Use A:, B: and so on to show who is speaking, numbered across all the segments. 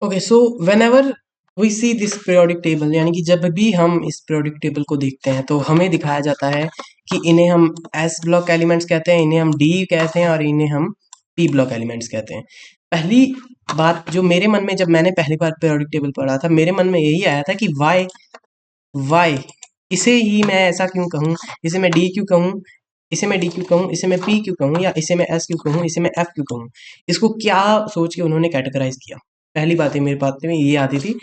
A: Okay, so whenever we see this periodic table, यानी कि जब भी हम इस पीरियोडिक टेबल को देखते हैं तो हमें दिखाया जाता है कि इन्हें हम एस ब्लॉक एलिमेंट्स कहते हैं, इन्हें हम डी कहते हैं और इन्हें हम पी ब्लॉक एलिमेंट्स कहते हैं। पहली बात जो मेरे मन में, जब मैंने पहली बार पीरियोडिक टेबल पढ़ा था, मेरे मन में यही आया था कि वाई इसे ही मैं ऐसा क्यों कहूँ, इसे मैं डी क्यों कहूँ, इसे मैं डी क्यों कहूँ, इसे मैं पी क्यों कहूँ, या इसे मैं एस क्यों कहूँ, इसे मैं एफ क्यों कहूँ। इसको क्या सोच के उन्होंने कैटेगराइज किया, पहली बात है मेरे पास में ये आती थी।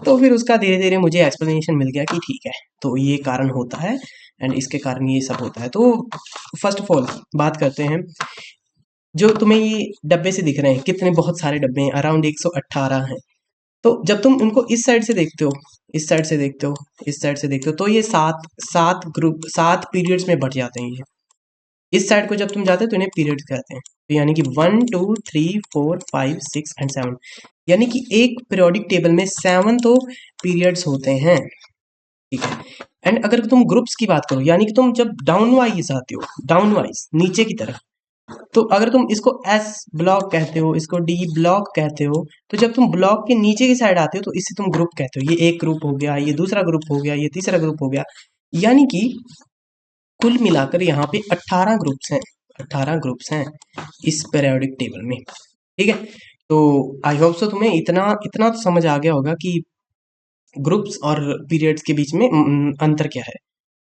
A: तो फिर उसका धीरे धीरे मुझे एक्सप्लेनेशन मिल गया कि ठीक है, तो ये कारण होता है एंड इसके कारण ये सब होता है। तो फर्स्ट ऑफ ऑल बात करते हैं, जो तुम्हें ये डब्बे से दिख रहे हैं, कितने बहुत सारे डब्बे हैं, अराउंड 118 हैं। तो जब तुम इनको इस साइड से देखते हो, इस साइड से देखते हो, इस साइड से देखते हो, तो ये सात सात ग्रुप, 7 पीरियड्स में बट जाते हैं ये। इस साइड को जब तुम जाते हो तो इन्हें पीरियड्स कहते हैं। तो यानी कि 1 2 3 4 5 6 एंड 7, यानी कि एक पीरियोडिक टेबल में 7 तो पीरियड्स होते हैं, ठीक है। एंड अगर तुम ग्रुप्स की बात करो, यानी कि तुम जब डाउन वाइज आते हो, डाउन वाइज नीचे की तरफ, तो अगर तुम इसको एस ब्लॉक कहते हो, इसको डी ब्लॉक कहते हो, तो जब तुम ब्लॉक के नीचे की साइड आते हो तो इसे तुम ग्रुप कहते हो। ये एक ग्रुप हो गया, ये दूसरा ग्रुप हो गया, ये तीसरा ग्रुप हो गया। यानी कि कुल मिलाकर यहाँ पे 18 ग्रुप्स हैं, 18 ग्रुप्स हैं इस पीरियोडिक टेबल में, ठीक है। तो आई होप सो तुम्हें इतना इतना तो समझ आ गया होगा कि ग्रुप्स और पीरियड्स के बीच में अंतर क्या है।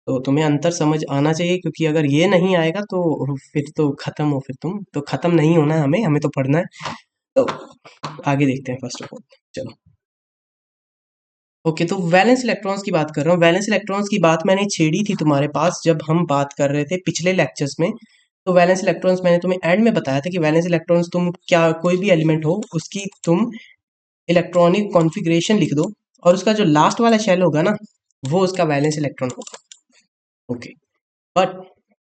A: तो तुम्हें अंतर समझ आना चाहिए, क्योंकि अगर ये नहीं आएगा तो फिर तो खत्म हो, फिर तुम तो खत्म नहीं होना है, हमें हमें तो पढ़ना है। तो आगे देखते हैं फर्स्ट ऑफ ऑल, चलो। ओके, तो वैलेंस इलेक्ट्रॉन्स की बात कर रहा हूँ। वैलेंस इलेक्ट्रॉन्स की बात मैंने छेड़ी थी तुम्हारे पास जब हम बात कर रहे थे पिछले लेक्चर्स में। तो वैलेंस इलेक्ट्रॉन्स मैंने तुम्हें एंड में बताया था कि वैलेंस इलेक्ट्रॉन्स, तुम क्या कोई भी एलिमेंट हो उसकी तुम इलेक्ट्रॉनिक कॉन्फ़िगरेशन लिख दो, और उसका जो लास्ट वाला शेल होगा ना, वो उसका वैलेंस इलेक्ट्रॉन होगा। ओके, बट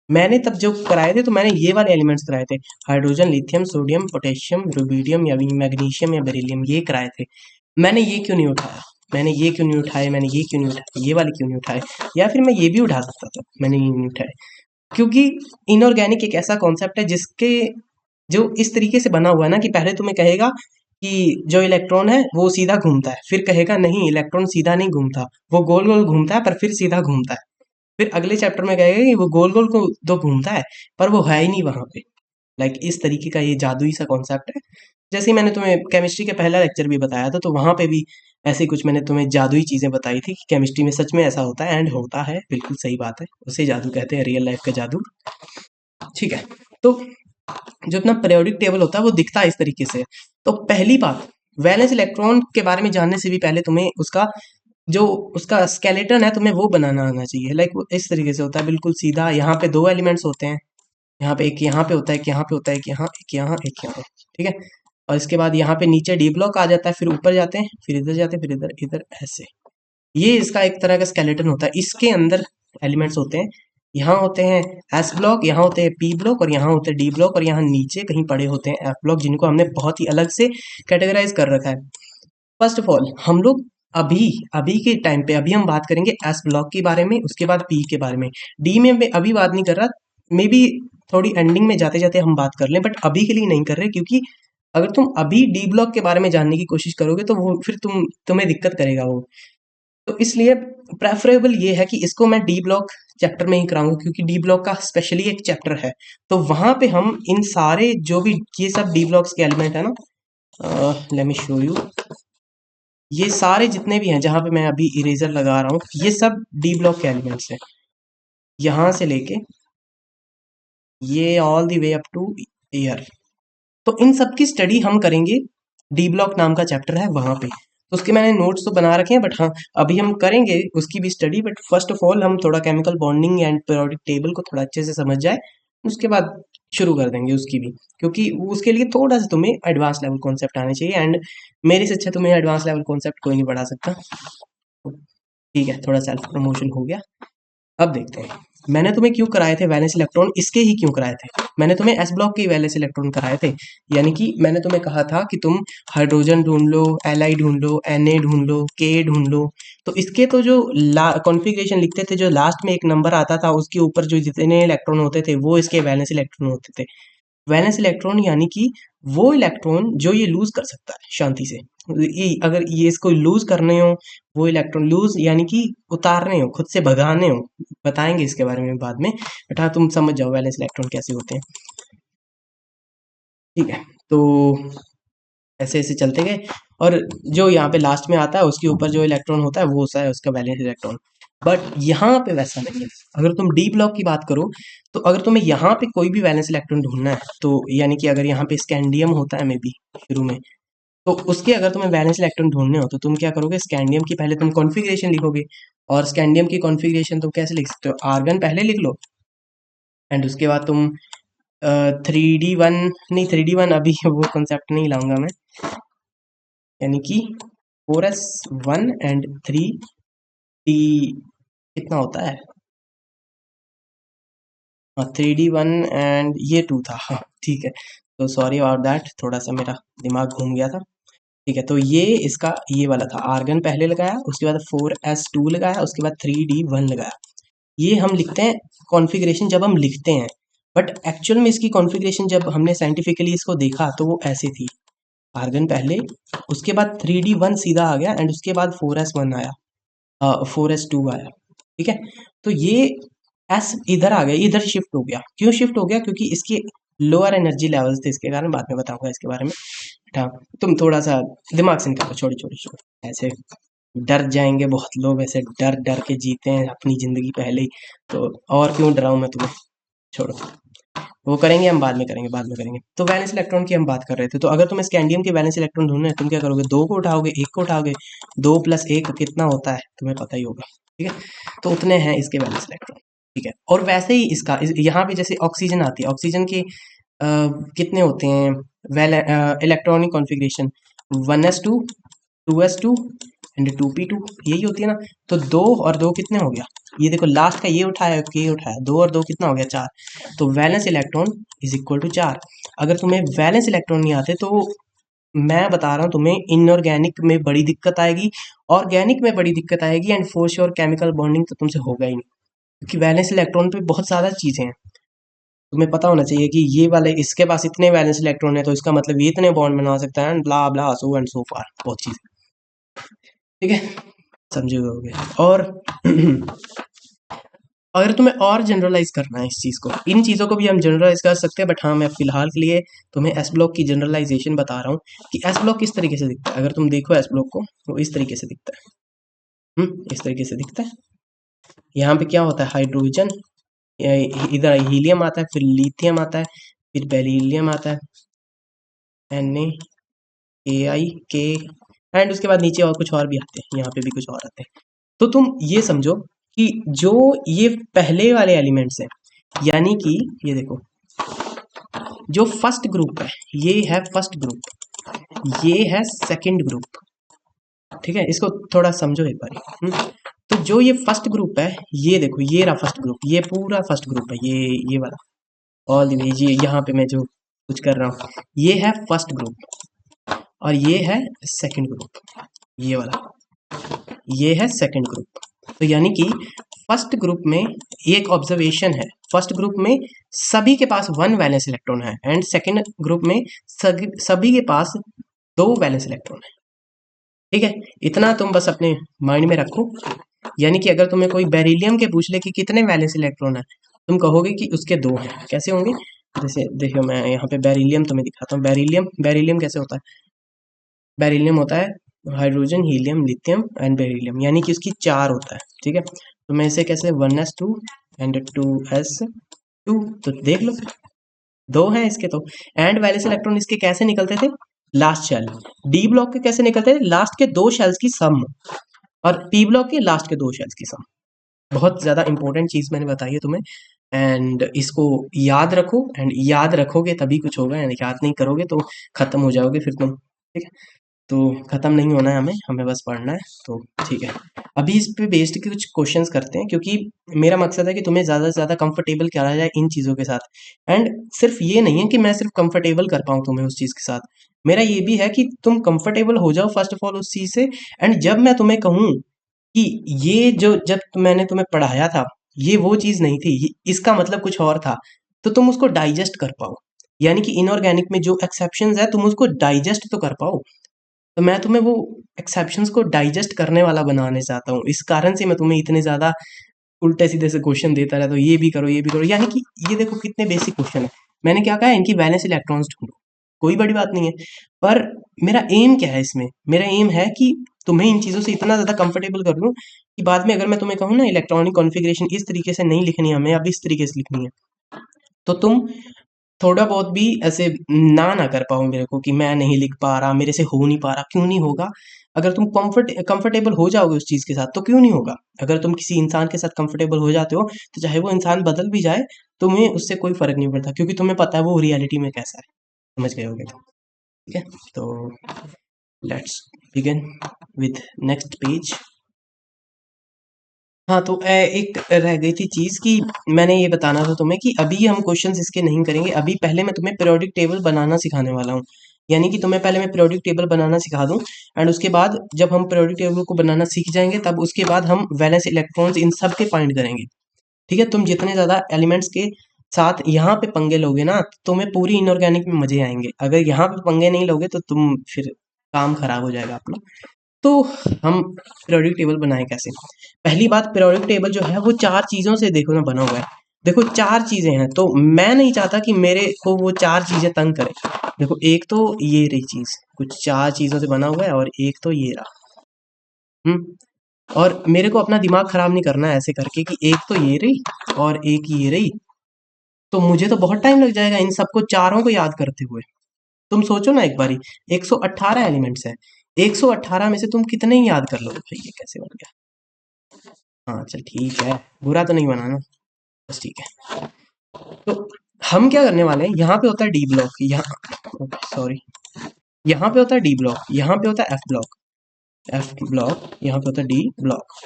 A: मैंने तब जो कराए थे तो मैंने ये वाले एलिमेंट्स कराए थे, hydrogen, lithium, sodium, potassium, rubidium या मैग्नीशियम या बेरिलियम, ये कराए थे। मैंने ये क्यों नहीं उठाया, मैंने ये क्यों नहीं उठाए, मैंने ये क्यों नहीं उठाए, ये वाले क्यों नहीं उठाए, या फिर मैं ये भी उठा सकता था, मैंने ये नहीं उठाए। क्योंकि इनऑर्गेनिक एक ऐसा कॉन्सेप्ट है जिसके, जो इस तरीके से बना हुआ है ना, कि पहले तुम्हें कहेगा कि जो इलेक्ट्रॉन है वो सीधा घूमता है, फिर कहेगा नहीं इलेक्ट्रॉन सीधा नहीं घूमता, वो गोल गोल घूमता है पर फिर सीधा घूमता है। फिर अगले चैप्टर में कहेगा कि वो गोल गोल को तो घूमता है पर वो है ही नहीं वहां पे। लाइक इस तरीके का ये जादुई सा कॉन्सेप्ट है। जैसे ही मैंने तुम्हें केमिस्ट्री के पहला लेक्चर भी बताया था, तो वहां पे भी ऐसे कुछ मैंने तुम्हें जादुई चीजें बताई थी कि केमिस्ट्री में सच में ऐसा होता है, एंड होता है, बिल्कुल सही बात है, उसे जादू कहते हैं, रियल लाइफ का जादू, ठीक है। तो जो अपना पीरियोडिक टेबल होता है वो दिखता है इस तरीके से। तो पहली बात, वैलेंस इलेक्ट्रॉन के बारे में जानने से भी पहले तुम्हें उसका जो उसका स्केलेटन है तुम्हें वो बनाना आना चाहिए। लाइक वो इस तरीके से होता है, बिल्कुल सीधा। यहाँ पे 2 एलिमेंट्स होते हैं, यहाँ पे एक यहाँ पे होता है, एक यहाँ पे होता है, एक यहाँ, एक यहाँ, एक यहाँ, ठीक है। और इसके बाद यहाँ पे नीचे डी ब्लॉक आ जाता है, फिर ऊपर जाते हैं, फिर इधर जाते हैं, फिर इधर, इधर, ऐसे। ये इसका एक तरह का स्केलेटन होता है। इसके अंदर एलिमेंट्स होते हैं, यहाँ होते हैं एस ब्लॉक, यहाँ होते हैं पी ब्लॉक, और यहाँ होते हैं डी ब्लॉक, और यहाँ नीचे कहीं पड़े होते हैं एफ ब्लॉक, जिनको हमने बहुत ही अलग से कैटेगराइज कर रखा है। फर्स्ट ऑफ ऑल हम लोग अभी अभी के टाइम पे अभी हम बात करेंगे एस ब्लॉक के बारे में, उसके बाद पी के बारे में। डी में मैं अभी बात नहीं कर रहा, मे बी थोड़ी एंडिंग में जाते जाते हम बात कर लें, बट अभी के लिए नहीं कर रहे, क्योंकि अगर तुम अभी डी ब्लॉक के बारे में जानने की कोशिश करोगे तो वो फिर तुम्हें दिक्कत करेगा वो। तो इसलिए प्रेफरेबल ये है कि इसको मैं डी ब्लॉक चैप्टर में ही कराऊंगा, क्योंकि डी ब्लॉक का स्पेशली एक चैप्टर है। तो वहां पे हम इन सारे जो भी ये सब डी ब्लॉक्स के एलिमेंट है ना, लेट मी शो यू, ये सारे जितने भी हैं जहां पे मैं अभी इरेजर लगा रहा हूँ, ये सब डी ब्लॉक के एलिमेंट्स हैं, यहाँ से लेके ये all the way up two year. तो इन सब की स्टडी हम करेंगे, डी ब्लॉक नाम का चैप्टर है वहां पे। तो उसके मैंने नोट्स तो बना रखे हैं, बट हाँ अभी हम करेंगे उसकी भी study. But first of all हम थोड़ा chemical bonding and periodic table को थोड़ा अच्छे से समझ जाए, उसके बाद शुरू कर देंगे उसकी भी, क्योंकि उसके लिए थोड़ा सा तुम्हें एडवांस लेवल कॉन्सेप्ट आने चाहिए, एंड मेरे से अच्छा तुम्हें एडवांस लेवल कॉन्सेप्ट कोई नहीं पढ़ा सकता। ठीक है, थोड़ा सेल्फ प्रमोशन हो गया। अब देखते हैं मैंने तुम्हें क्यों कराए थे वैलेंस इलेक्ट्रॉन, इसके ही क्यों कराए थे। मैंने तुम्हें एस ब्लॉक के वैलेंस इलेक्ट्रॉन कराए थे, यानी कि मैंने तुम्हें कहा था कि तुम हाइड्रोजन ढूंढ लो, एल ढूंढ लो, Na ढूंढ लो, के ढूंढ लो। तो इसके तो जो कॉन्फ़िगरेशन लिखते थे, जो लास्ट में एक नंबर आता था उसके ऊपर जो जितने इलेक्ट्रॉन होते थे वो इसके वैलेंस इलेक्ट्रॉन होते थे। वैलेंस इलेक्ट्रॉन यानी कि वो इलेक्ट्रॉन जो ये लूज कर सकता है शांति से। अगर ये इसको लूज करने हो, वो इलेक्ट्रॉन लूज यानी कि उतारने हो, खुद से भगाने हो, बताएंगे इसके बारे में बाद में, बट हाँ तुम समझ जाओ वैलेंस इलेक्ट्रॉन कैसे होते हैं। ठीक है, तो ऐसे ऐसे चलते गए, और जो यहाँ पे लास्ट में आता है उसके ऊपर जो इलेक्ट्रॉन होता है वो होता है उसका वैलेंस इलेक्ट्रॉन। बट यहाँ पे वैसा नहीं है। अगर तुम डी ब्लॉक की बात करो, तो अगर तुम्हें यहाँ पे कोई भी वैलेंस इलेक्ट्रॉन ढूंढना है, तो यानी कि अगर यहाँ पे स्कैंडियम होता है मे बी शुरू में, तो उसके अगर तुम्हें वैलेंस इलेक्ट्रॉन ढूंढने हो तो तुम क्या करोगे, स्कैंडियम की पहले तुम कॉन्फ़िगरेशन लिखोगे। और स्कैंडियम की कॉन्फ़िगरेशन तुम कैसे लिख सकते हो, आर्गन पहले लिख लो, एंड उसके बाद तुम 3D1, नहीं 3D1 अभी वो कॉन्सेप्ट नहीं लाऊंगा मैं, यानी कि 4s1 एंड 3D कितना होता है, हाँ 3D1 एंड ये 2 था, हाँ ठीक है। तो सॉरी अबाउट दैट, थोड़ा सा मेरा दिमाग घूम गया था। ठीक है, तो ये इसका ये वाला था, आर्गन पहले लगाया, उसके बाद 4s2 लगाया, उसके बाद 3D1 लगाया। ये हम लिखते हैं कॉन्फ़िगरेशन जब हम लिखते हैं, बट एक्चुअल में इसकी कॉन्फ़िगरेशन जब हमने साइंटिफिकली इसको देखा तो वो ऐसी थी, आर्गन पहले, उसके बाद 3D1 सीधा आ गया, एंड उसके बाद 4s1 आया, 4s2 आया। ठीक है, तो ये एस इधर आ गया, इधर शिफ्ट हो गया। क्यों शिफ्ट हो गया, क्योंकि इसके लोअर एनर्जी लेवल्स थे, इसके कारण बाद में बताऊंगा इसके बारे में। हाँ, तुम थोड़ा सा दिमाग से निकालो, छोड़ो छोड़ो छोड़ो, ऐसे डर जाएंगे बहुत लोग, ऐसे डर डर के जीते हैं अपनी जिंदगी पहले ही, तो और क्यों डराऊं मैं तुम्हें, छोड़ो, वो करेंगे हम बाद में करेंगे, बाद में करेंगे। तो वैलेंस इलेक्ट्रॉन की हम बात कर रहे थे, तो अगर तुम्हें स्कैंडियम के वैलेंस इलेक्ट्रॉन ढूंढना है, तुम क्या करोगे, दो को उठाओगे, एक को उठाओगे, 2 + 1 कितना होता है तुम्हें पता ही होगा। ठीक है, तो उतने हैं इसके वैलेंस इलेक्ट्रॉन। ठीक है, और वैसे ही इसका यहाँ पे जैसे ऑक्सीजन आती है, ऑक्सीजन के कितने होते हैं well electronic configuration, 1s2, 2s2 and 2p2, यही होती है ना। तो 2 और 2 कितने हो गया, ये देखो लास्ट का ये उठाया, ये उठाया, 2 और 2 कितना हो गया, 4। तो valence electron is equal to 4। अगर तुम्हें वैलेंस इलेक्ट्रॉन नहीं आते तो मैं बता रहा हूँ तुम्हें, इनऑर्गेनिक में बड़ी दिक्कत आएगी, ऑर्गेनिक में बड़ी दिक्कत आएगी, and for sure chemical bonding तो तुमसे होगा ही नहीं, क्योंकि वैलेंस इलेक्ट्रॉन पे बहुत ज़्यादा चीज़ें हैं। तुम्हें पता होना चाहिए कि ये वाले इसके पास इतने वैलेंस इलेक्ट्रॉन है, तो इसका मतलब ये इतने बॉन्ड बना सकता है, and blah blah so and so फार, बहुत चीज़। ठीक है, समझे होगे। और अगर तुम्हें और जनरलाइज करना है इस चीज़ को, इन चीज़ों को भी हम जनरलाइज कर सकते हैं, बट हाँ मैं फिलहाल के लिए तुम्हें एस ब्लॉक की जनरलाइजेशन बता रहा हूँ कि एस ब्लॉक किस तरीके से दिखता है। अगर तुम देखो एस ब्लॉक को, तो इस तरीके से दिखता है, इस तरीके से दिखता है। यहाँ पे क्या होता है, हाइड्रोजन, इधर हीलियम आता है, फिर लिथियम आता है, फिर बेरिलियम आता है, NaAI, K, एंड उसके बाद नीचे और कुछ और भी आते हैं, यहाँ पे भी कुछ और आते हैं। तो तुम ये समझो कि जो ये पहले वाले एलिमेंट्स हैं, यानी कि ये देखो, जो फर्स्ट ग्रुप है ये है फर्स्ट ग्रुप, ये है सेकंड ग्रुप। ठीक है, इसको थोड़ा समझो एक बार। तो जो ये फर्स्ट ग्रुप है, ये देखो ये रहा फर्स्ट ग्रुप, ये पूरा फर्स्ट ग्रुप है, ये वाला ऑल द वे, ये यहाँ पे मैं जो कुछ कर रहा हूँ ये है फर्स्ट ग्रुप, और ये है सेकंड ग्रुप, ये वाला, ये है सेकंड ग्रुप। तो यानी कि फर्स्ट ग्रुप में एक ऑब्जर्वेशन है, फर्स्ट ग्रुप में सभी के पास 1 वैलेंस इलेक्ट्रॉन है, एंड सेकंड ग्रुप में सभी के पास 2 वैलेंस इलेक्ट्रॉन है। ठीक है, इतना तुम बस अपने माइंड में रखो। यानी कि अगर तुम्हें कोई बेरिलियम के पूछ ले कि कितने वैलेंस इलेक्ट्रॉन है, तुम कहोगे कि उसके 2 हैं। कैसे होंगे, जैसे देखो मैं यहाँ पे बेरिलियम तुम्हें दिखाता हूँ। बेरिलियम बेरिलियम कैसे होता है, बेरिलियम होता है hydrogen, helium, lithium and beryllium, यानी कि उसकी 4 होता है। ठीक है, तो मैं इसे कैसे 1s2 एंड 2s2, तो देख लो 2 हैं इसके तो। एंड वैलेंस इलेक्ट्रॉन इसके कैसे निकलते थे, लास्ट शेल। डी ब्लॉक के कैसे निकलते थे, लास्ट के 2 शेल्स की सम, और पी ब्लॉक के लास्ट के 2 शेल्स की सम। बहुत ज़्यादा इंपॉर्टेंट चीज़ मैंने बताई है तुम्हें, एंड इसको याद रखो, एंड याद रखोगे तभी कुछ होगा, एंड याद नहीं करोगे तो खत्म हो जाओगे फिर तुम। ठीक है, तो ख़त्म नहीं होना है हमें, हमें बस पढ़ना है। तो ठीक है, अभी इस पे बेस्ड के कुछ क्वेश्चंस करते हैं, क्योंकि मेरा मकसद है कि तुम्हें ज़्यादा से ज़्यादा कंफर्टेबल करा जाए इन चीज़ों के साथ। एंड सिर्फ ये नहीं है कि मैं सिर्फ कंफर्टेबल कर पाऊँ तुम्हें उस चीज़ के साथ, मेरा ये भी है कि तुम कंफर्टेबल हो जाओ फर्स्ट ऑफ ऑल उस चीज़ से, एंड जब मैं तुम्हें कहूँ कि ये जो जब मैंने तुम्हें पढ़ाया था ये वो चीज़ नहीं थी, इसका मतलब कुछ और था, तो तुम उसको डाइजेस्ट कर पाओ। यानी कि इनऑर्गेनिक में जो एक्सेप्शंस है तुम उसको डाइजेस्ट तो कर पाओ। तो मैं तुम्हें वो एक्सेप्शंस को डाइजेस्ट करने वाला बनाने चाहता हूँ, इस कारण से मैं तुम्हें इतने ज़्यादा उल्टे सीधे से क्वेश्चन देता रहता हूँ, ये भी करो ये भी करो। यानी कि ये देखो कितने बेसिक क्वेश्चन है। मैंने क्या कहा है, इनकी वैलेंस इलेक्ट्रॉन्स ढूंढो, कोई बड़ी बात नहीं है। पर मेरा एम क्या है इसमें, मेरा एम है कि तुम्हें इन चीज़ों से इतना ज़्यादा कंफर्टेबल कर लूँ कि बाद में अगर मैं तुम्हें कहूँ ना इलेक्ट्रॉनिक कॉन्फ़िगरेशन इस तरीके से नहीं लिखनी है हमें, अब इस तरीके से लिखनी है, तो तुम थोड़ा बहुत भी ऐसे ना कर पाओ मेरे को कि मैं नहीं लिख पा रहा, मेरे से हो नहीं पा रहा। क्यों नहीं होगा? अगर तुम कंफर्टेबल हो जाओगे उस चीज़ के साथ तो क्यों नहीं होगा? अगर तुम किसी इंसान के साथ कंफर्टेबल हो जाते हो तो चाहे वो इंसान बदल भी जाए, तुम्हें उससे कोई फ़र्क नहीं पड़ता, क्योंकि तुम्हें पता है वो रियलिटी में कैसा है। समझ गए होगे तुम, ठीक है? तो let's begin with next page. हाँ, तो एक रह गई थी चीज़ कि मैंने ये बताना था तुम्हें कि अभी हम क्वेश्चंस इसके नहीं करेंगे। अभी पहले मैं तुम्हें पीरियोडिक टेबल बनाना सिखाने वाला हूँ। यानी कि तुम्हें पहले मैं पीरियोडिक टेबल बनाना सिखा दूँ, एंड उसके बाद जब हम पीरियोडिक टेबल को बनाना सीख जाएंगे तब उसके बाद हम वैलेंस इलेक्ट्रॉन्स इन सब के फाइंड करेंगे। ठीक है? तुम जितने ज़्यादा एलिमेंट्स के साथ यहाँ पे पंगे लोगे ना, तो तुम्हें पूरी इनऑर्गेनिक में मज़े आएंगे। अगर यहाँ पे पंगे नहीं लोगे तो तुम फिर काम खराब हो जाएगा अपना। तो हम पीरियोडिक टेबल बनाएं कैसे? पहली बात, पीरियोडिक टेबल जो है वो चार चीज़ों से देखो ना बना हुआ है। देखो चार चीज़ें हैं, तो मैं नहीं चाहता कि मेरे को वो चार चीज़ें तंग करें। देखो एक तो ये रही चीज़, कुछ चार चीज़ों से बना हुआ है, और एक तो ये रहा। और मेरे को अपना दिमाग खराब नहीं करना है ऐसे करके कि एक तो ये रही और एक ये रही, तो मुझे तो बहुत टाइम लग जाएगा इन सबको चारों को याद करते हुए। तुम सोचो ना एक बारी, 118 एलिमेंट्स हैं, 118 में से तुम कितने ही याद कर लोगे? भाई ये कैसे बन गया? हाँ चल ठीक है, बुरा तो नहीं बना ना, बस ठीक है। तो हम क्या करने वाले हैं, यहाँ पे होता है डी ब्लॉक, यहाँ सॉरी, यहाँ पे होता है डी ब्लॉक, यहाँ पे होता है एफ ब्लॉक, एफ ब्लॉक, यहाँ पे होता है डी ब्लॉक।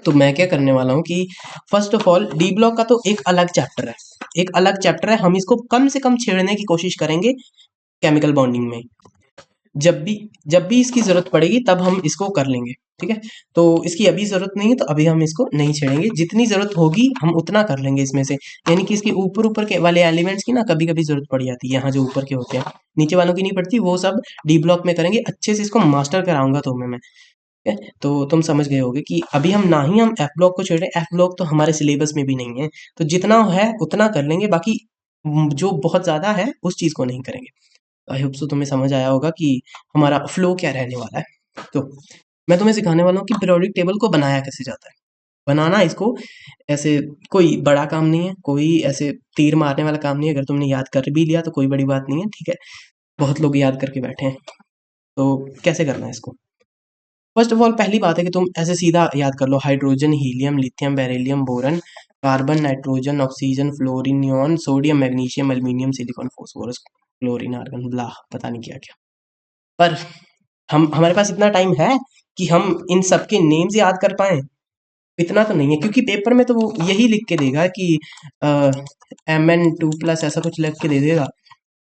A: तो मैं क्या करने वाला हूँ कि first of all D block का तो एक अलग चैप्टर है, एक अलग चैप्टर है, हम इसको कम से कम छेड़ने की कोशिश करेंगे केमिकल बॉन्डिंग में। जब भी इसकी ज़रूरत पड़ेगी तब हम इसको कर लेंगे, ठीक है? तो इसकी अभी ज़रूरत नहीं है, तो अभी हम इसको नहीं छेड़ेंगे, जितनी ज़रूरत होगी हम उतना कर लेंगे इसमें से। यानी कि इसके ऊपर ऊपर के वाले एलिमेंट्स की ना कभी कभी ज़रूरत पड़ जाती है, यहाँ जो ऊपर के होते हैं, नीचे वालों की नहीं पड़ती, वो सब डी ब्लॉक में करेंगे। अच्छे से इसको मास्टर कराऊंगा तुम्हें मैं, ठीक है? तो तुम समझ गए होगे कि अभी हम ना ही हम एफ ब्लॉक को छेड़े, एफ ब्लॉक तो हमारे सिलेबस में भी नहीं है, तो जितना है उतना कर लेंगे, बाकी जो बहुत ज़्यादा है उस चीज़ को नहीं करेंगे। आई होप सो तुम्हें समझ आया होगा कि हमारा फ्लो क्या रहने वाला है। तो मैं तुम्हें सिखाने वाला हूँ कि पीरियोडिक टेबल को बनाया कैसे जाता है। बनाना इसको ऐसे कोई बड़ा काम नहीं है, कोई ऐसे तीर मारने वाला काम नहीं है। अगर तुमने याद कर भी लिया तो कोई बड़ी बात नहीं है, ठीक है? बहुत लोग याद करके बैठे हैं। तो कैसे करना है इसको? फर्स्ट ऑफ ऑल पहली बात है कि तुम ऐसे सीधा याद कर लो, hydrogen, helium, lithium, beryllium, boron, carbon, nitrogen, oxygen, fluorine, neon, sodium, magnesium, aluminium, silicon, phosphorus, chlorine, argon, blah, पता नहीं क्या क्या। पर हम हमारे पास इतना टाइम है कि हम इन सब के नेम्स याद कर पाएँ? इतना तो नहीं है, क्योंकि पेपर में तो वो यही लिख के देगा कि Mn2+ ऐसा कुछ लिख के दे देगा।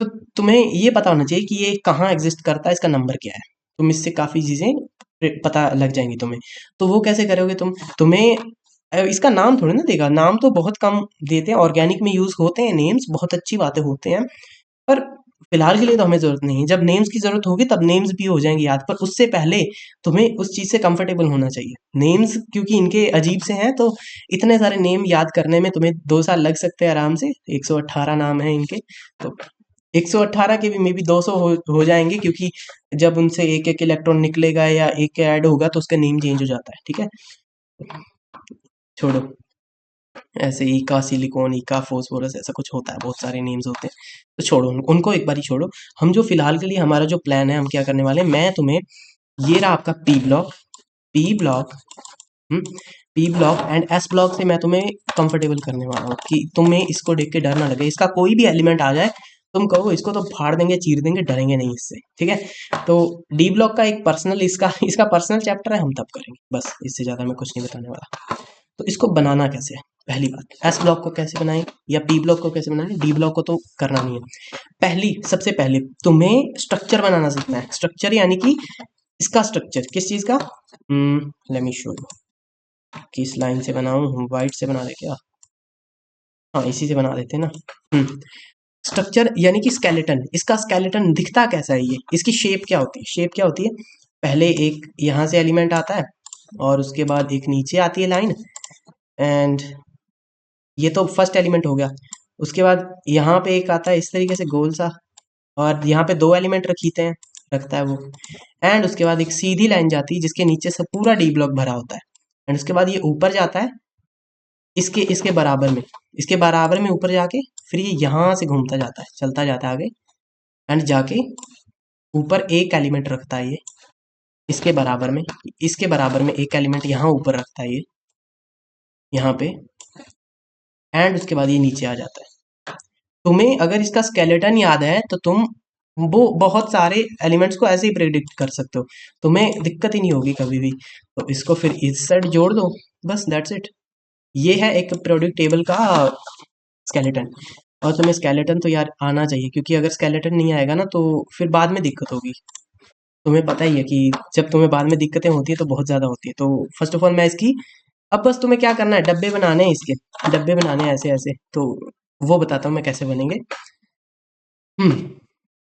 A: तो तुम्हें ये पता होना चाहिए कि ये कहाँ एग्ज़िस्ट करता है, इसका नंबर क्या है। तुम इससे काफ़ी चीज़ें पता लग जाएँगी तुम्हें। तो वो कैसे करोगे तुम? तुम्हें इसका नाम थोड़ी ना देगा, नाम तो बहुत कम देते हैं, ऑर्गेनिक में यूज़ होते हैं नेम्स, बहुत अच्छी बातें होते हैं। पर फिलहाल के लिए तो हमें ज़रूरत नहीं है, जब नेम्स की ज़रूरत होगी तब नेम्स भी हो जाएँगे याद, पर उससे पहले तुम्हें उस चीज़ से कंफर्टेबल होना चाहिए। नेम्स क्योंकि इनके अजीब से हैं, तो इतने सारे नेम याद करने में तुम्हें 2 साल लग सकते हैं आराम से, 118 नाम हैं इनके। तो 118 के भी मेबी 200 हो जाएँगे, क्योंकि जब उनसे एक-एक इलेक्ट्रॉन निकलेगा या एक ऐड होगा तो उसका नेम चेंज हो जाता है, ठीक है? छोड़ो, ऐसे इका सिलिकॉन, इका फास्फोरस ऐसा कुछ होता है, बहुत सारे नेम्स होते हैं। तो छोड़ो उनको एक बारी छोड़ो। हम जो फिलहाल के लिए हमारा जो प्लान है, हम क्या करने वाले हैं, मैं तुम्हें ये रहा आपका P block, P block, P block and S block से मैं तुम्हें कंफर्टेबल करने वाला हूँ कि तुम्हें इसको देख के डर ना लगे। इसका कोई भी एलिमेंट आ जाए, तुम कहो इसको तो फाड़ देंगे, चीर देंगे, डरेंगे नहीं इससे, ठीक है? तो डी ब्लॉक का एक पर्सनल इसका इसका पर्सनल चैप्टर है, हम तब करेंगे, बस इससे ज़्यादा मैं कुछ नहीं बताने वाला। तो इसको बनाना कैसे है? पहली बात, एस ब्लॉक को कैसे बनाएं या पी ब्लॉक को कैसे बनाएं, डी ब्लॉक को तो करना नहीं है। सबसे पहले तुम्हें स्ट्रक्चर बनाना सीखना है। स्ट्रक्चर यानी कि इसका स्ट्रक्चर, किस चीज़ का? Let me show you. किस लाइन से बनाऊं? वाइट से बना दे क्या? हाँ, इसी से बना देते हैं ना। स्ट्रक्चर यानी कि स्केलेटन, इसका स्केलेटन दिखता कैसा है, ये इसकी शेप क्या होती है, शेप क्या होती है, पहले एक यहाँ से एलिमेंट आता है और उसके बाद एक नीचे आती है लाइन, एंड ये तो फर्स्ट एलिमेंट हो गया। उसके बाद यहाँ पे एक आता है इस तरीके से गोल सा, और यहाँ पे दो एलिमेंट रखीते हैं, रखता है वो, एंड उसके बाद एक सीधी लाइन जाती है जिसके नीचे से पूरा डी ब्लॉक भरा होता है, एंड उसके बाद ये ऊपर जाता है इसके इसके बराबर में, इसके बराबर में ऊपर जाके फिर ये यहाँ से घूमता जाता है, चलता जाता है आगे, एंड जाके ऊपर एक एलिमेंट रखता है ये इसके बराबर में, इसके बराबर में एक एलिमेंट यहाँ ऊपर रखता है ये यहाँ पे, एंड उसके बाद ये नीचे आ जाता है। तुम्हें अगर इसका स्केलेटन याद है तो तुम वो बहुत सारे एलिमेंट्स को ऐसे ही प्रेडिक्ट कर सकते हो, तुम्हें दिक्कत ही नहीं होगी कभी भी। तो इसको फिर इस साइड जोड़ दो, बस दैट्स इट। ये है एक प्रोडक्ट टेबल का स्केलेटन। और तुम्हें स्केलेटन तो यार आना चाहिए, क्योंकि अगर स्केलेटन नहीं आएगा ना तो फिर बाद में दिक्कत होगी। तुम्हें पता ही है कि जब तुम्हें बाद में दिक्कतें होती है तो बहुत ज़्यादा होती है। तो फर्स्ट ऑफ ऑल मैं इसकी, अब बस तुम्हें क्या करना है, डब्बे बनाने हैं, इसके डब्बे बनाने हैं ऐसे ऐसे, तो वो बताता हूँ मैं कैसे बनेंगे। हम्म,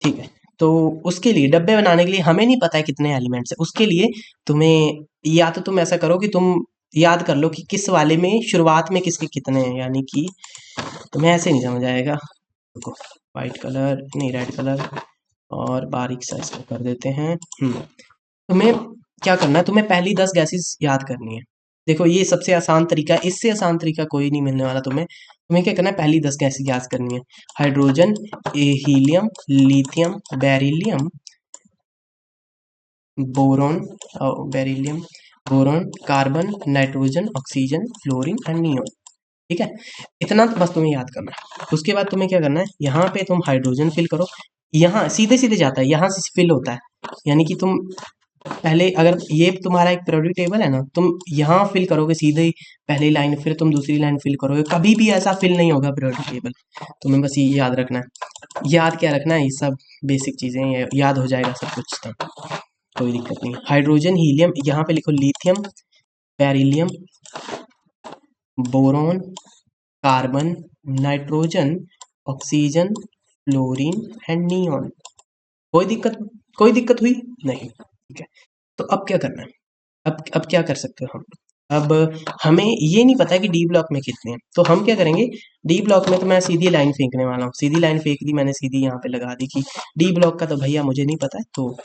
A: ठीक है। तो उसके लिए डब्बे बनाने के लिए हमें नहीं पता है कितने एलिमेंट्स है, उसके लिए तुम्हें, या तो तुम ऐसा करो कि तुम याद कर लो कि किस वाले में शुरुआत में किसके कितने हैं, यानी कि तुम्हें ऐसे नहीं समझ आएगा। देखो, वाइट कलर नहीं, रेड कलर, और बारीक सा इसको कर देते हैं। तुम्हें क्या करना है, तुम्हें पहली 10 गैसेस याद करनी है। देखो ये सबसे आसान तरीका है, इससे आसान तरीका कोई नहीं मिलने वाला तुम्हें। तुम्हें क्या करना है, पहली 10 गैसेस याद करनी है। Hydrogen, helium, lithium, beryllium, boron, beryllium, boron, carbon, nitrogen, oxygen, fluorine and neon. ठीक है, इतना तो बस तुम्हें याद करना है। उसके बाद तुम्हें क्या करना है, यहाँ पे तुम हाइड्रोजन फिल करो, यहाँ सीधे सीधे जाता है, यहाँ से फिल होता है, यानी कि तुम पहले, अगर ये तुम्हारा एक पीरियोडिक टेबल है ना, तुम यहाँ फिल करोगे सीधे ही पहली लाइन, फिर तुम दूसरी लाइन फिल करोगे, कभी भी ऐसा फिल नहीं होगा पीरियोडिक टेबल। तुम्हें बस ये याद रखना है। याद क्या रखना है, ये सब बेसिक चीज़ें, ये याद हो जाएगा सब कुछ, तो कोई दिक्कत नहीं। हाइड्रोजन, हीलियम, यहाँ पे लिखो lithium, beryllium, boron, carbon, nitrogen, oxygen, fluorine and neon. कोई दिक्कत, कोई दिक्कत हुई नहीं? ठीक है, तो अब क्या करना है, अब क्या कर सकते हो हम, अब हमें ये नहीं पता है कि डी ब्लॉक में कितने हैं, तो हम क्या करेंगे, डी ब्लॉक में तो मैं सीधी लाइन फेंकने वाला हूँ, सीधी लाइन फेंक दी मैंने, सीधी यहाँ पे लगा दी कि डी ब्लॉक का तो भैया मुझे नहीं पता है, तो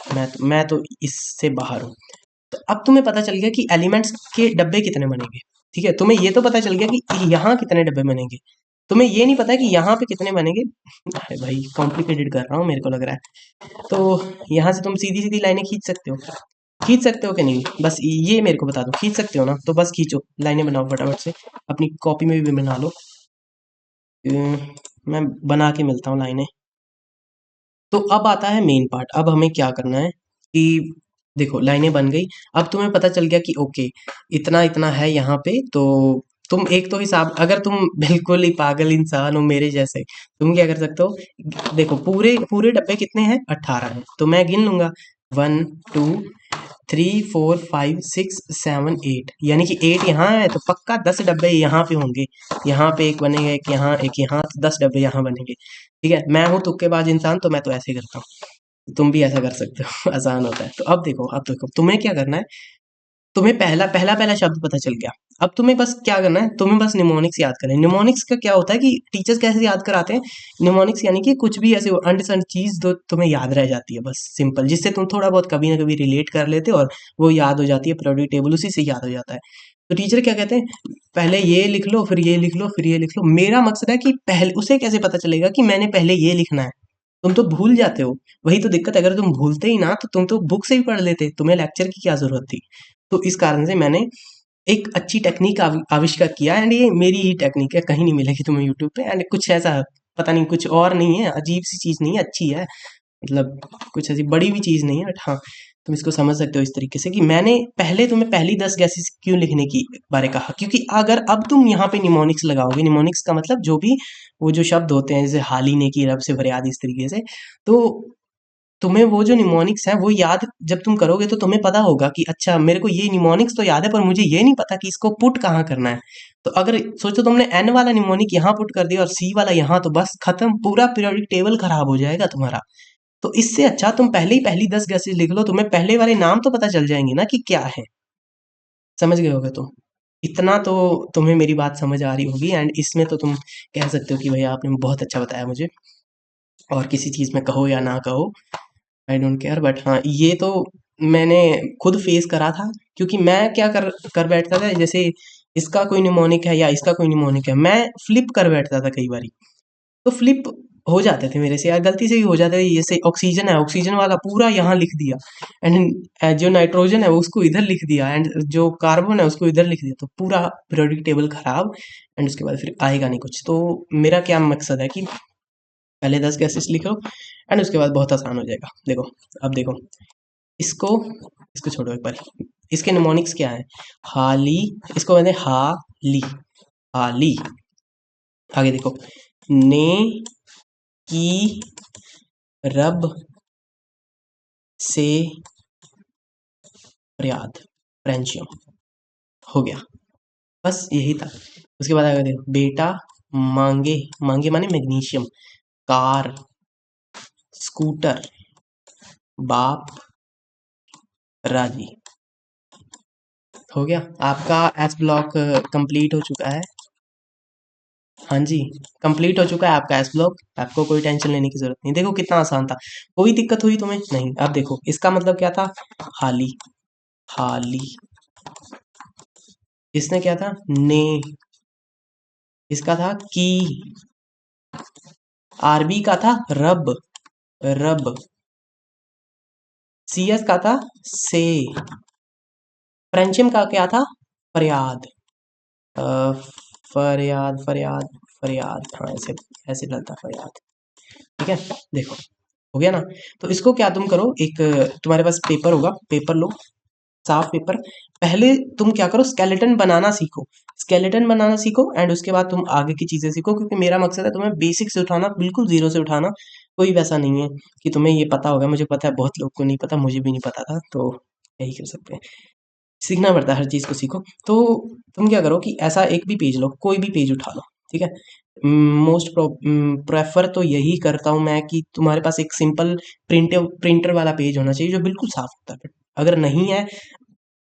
A: मैं तो इससे बाहर हूँ। तो अब तुम्हें पता चल गया कि एलिमेंट्स के डब्बे कितने बनेंगे। ठीक है, तुम्हें ये तो पता चल गया कि यहाँ कितने डब्बे बनेंगे, तुम्हें ये नहीं पता है कि यहाँ पे कितने बनेंगे। अरे भाई कॉम्प्लिकेटेड कर रहा हूँ मेरे को लग रहा है। तो यहाँ से तुम सीधी सीधी लाइनें खींच सकते हो, खींच सकते हो कि नहीं, बस ये मेरे को बता दो, खींच सकते हो ना, तो बस खींचो, लाइनें बनाओ फटाफट से, अपनी कॉपी में भी बना लो। मैं बना के मिलता हूँ लाइनें। तो अब आता है मेन पार्ट, अब हमें क्या करना है कि देखो लाइनें बन गई, अब तुम्हें पता चल गया कि ओके इतना इतना है यहाँ पे, तो तुम एक तो हिसाब, अगर तुम बिल्कुल ही पागल इंसान हो मेरे जैसे, तुम क्या कर सकते हो, देखो पूरे पूरे डब्बे कितने हैं, 18 हैं, तो मैं गिन लूंगा, 1 2 3 4 5 6 7 8, यानी कि 8 यहाँ है, तो पक्का 10 डब्बे यहाँ पे होंगे, यहाँ पे एक बनेगा, एक यहाँ, तो 10 डब्बे यहाँ बनेंगे। ठीक है, मैं हूँ तुक्केबाज इंसान, तो मैं तो ऐसे ही करता हूँ, तुम भी ऐसा कर सकते हो आसान होता है। तो अब देखो तुम्हें क्या करना है, तुम्हें पहला पहला पहला शब्द पता चल गया, अब तुम्हें बस क्या करना है, तुम्हें बस निमोनिक्स याद करना है। निमोनिक्स का क्या होता है कि टीचर्स कैसे याद कराते हैं, निमोनिक्स यानी कि कुछ भी ऐसे अनडिस्टर्ब चीज जो तुम्हें याद रह जाती है, बस सिंपल, जिससे तुम थोड़ा बहुत कभी ना कभी रिलेट कर लेते हो और वो याद हो जाती है, पीरियोडिक टेबल उसी से याद हो जाता है। तो टीचर क्या कहते हैं, पहले ये लिख लो, फिर ये लिख लो, फिर ये लिख लो। मेरा मकसद है कि पहले उसे कैसे पता चलेगा कि मैंने पहले ये लिखना है, तुम तो भूल जाते हो, वही तो दिक्कत है, अगर तुम भूलते ही ना तो तुम तो बुक से ही पढ़ लेते, तुम्हें लेक्चर की क्या जरूरत थी। तो इस कारण से मैंने एक अच्छी टेक्निक आविष्कार किया, एंड ये मेरी ही टेक्निक है, कहीं नहीं मिलेगी तुम्हें यूट्यूब पे, एंड कुछ ऐसा पता नहीं, कुछ और नहीं है, अजीब सी चीज़ नहीं है, अच्छी है, मतलब कुछ ऐसी बड़ी भी चीज़ नहीं है, बट हाँ तुम इसको समझ सकते हो इस तरीके से कि मैंने पहले तुम्हें पहली 10 गैसेस क्यों लिखने की बारे कहा, क्योंकि अगर अब तुम यहाँ पे निमोनिक्स लगाओगे, निमोनिक्स का मतलब जो भी वो जो शब्द होते हैं, जैसे हाल ही ने की, रब से फरियाद, इस तरीके से, तो तुम्हें वो जो निमोनिक्स है वो याद जब तुम करोगे तो तुम्हें पता होगा कि अच्छा मेरे को ये निमोनिक्स तो याद है पर मुझे ये नहीं पता कि इसको पुट कहाँ करना है। तो अगर सोचो तुमने एन वाला निमोनिक यहाँ पुट कर दिया और सी वाला यहाँ, तो बस खत्म, पूरा पीरियोडिक टेबल खराब हो जाएगा तुम्हारा। तो इससे अच्छा तुम पहले ही पहली 10 गैसेज लिख लो, तुम्हें पहले वाले नाम तो पता चल जाएंगे ना कि क्या है। समझ गए होगे तुम। इतना तो तुम्हें मेरी बात समझ आ रही होगी, एंड इसमें तो तुम कह सकते हो कि भैया आपने बहुत अच्छा बताया मुझे। और किसी चीज़ में कहो या ना कहो, आई डोंट केयर, बट हाँ ये तो मैंने खुद फेस करा था। क्योंकि मैं क्या कर कर बैठता था, जैसे इसका कोई निमोनिक है या इसका कोई निमोनिक है, मैं फ्लिप कर बैठता था कई बारी। तो फ्लिप हो जाते थे मेरे से यार, गलती से ही हो जाते थे। जैसे ऑक्सीजन है, ऑक्सीजन वाला पूरा यहाँ लिख दिया, एंड जो नाइट्रोजन है उसको इधर लिख दिया, एंड जो कार्बन है उसको इधर लिख दिया, तो पूरा पीरियोडिक टेबल खराब। एंड उसके बाद फिर आएगा नहीं कुछ। तो मेरा क्या मकसद है कि पहले 10 गैसेस लिखो, एंड उसके बाद बहुत आसान हो जाएगा। देखो, अब देखो इसको इसको छोड़ो एक बार। इसके निमोनिक्स क्या है? हाली, इसको कहते हैं हाली, हाली। आगे देखो, ने, की, रब, से, प्रयाद, फ्रेंचियम। हो गया, बस यही था। उसके बाद आगे देखो, बेटा, मांगे, मांगे माने मैग्नीशियम, कार, स्कूटर, बाप, राजी। हो गया आपका एस ब्लॉक कंप्लीट हो चुका है। हाँ जी, कंप्लीट हो चुका है आपका एस ब्लॉक। आपको कोई टेंशन लेने की जरूरत नहीं। देखो कितना आसान था। कोई दिक्कत हुई तुम्हें? नहीं। अब देखो इसका मतलब क्या था? हाली, हाली। इसने क्या था? ने। इसका था की। आरबी का था रब, रब। सीएस का था से। फ्रेंचियम का क्या था? फरियाद, अ, फरियाद, फरियाद, फरियाद। हाँ ऐसे ऐसे डलता फरियाद। ठीक है, देखो हो गया ना। तो इसको क्या तुम करो, एक तुम्हारे पास पेपर होगा, पेपर लो, साफ पेपर। पहले तुम क्या करो, स्केलेटन बनाना सीखो, स्केलेटन बनाना सीखो, एंड उसके बाद तुम आगे की चीजें सीखो। क्योंकि मेरा मकसद है तुम्हें बेसिक से उठाना, बिल्कुल जीरो से उठाना। कोई वैसा नहीं है कि तुम्हें ये पता होगा। मुझे पता है बहुत लोग को नहीं पता, मुझे भी नहीं पता था, तो यही कर सकते हैं। सीखना पड़ता है, हर चीज़ को सीखो। तो तुम क्या करो कि ऐसा एक भी पेज लो, कोई भी पेज उठा लो, ठीक है। मोस्ट प्रेफर तो यही करता हूँ मैं कि तुम्हारे पास एक सिंपल प्रिंटर वाला पेज होना चाहिए जो बिल्कुल साफ होता है। अगर नहीं है,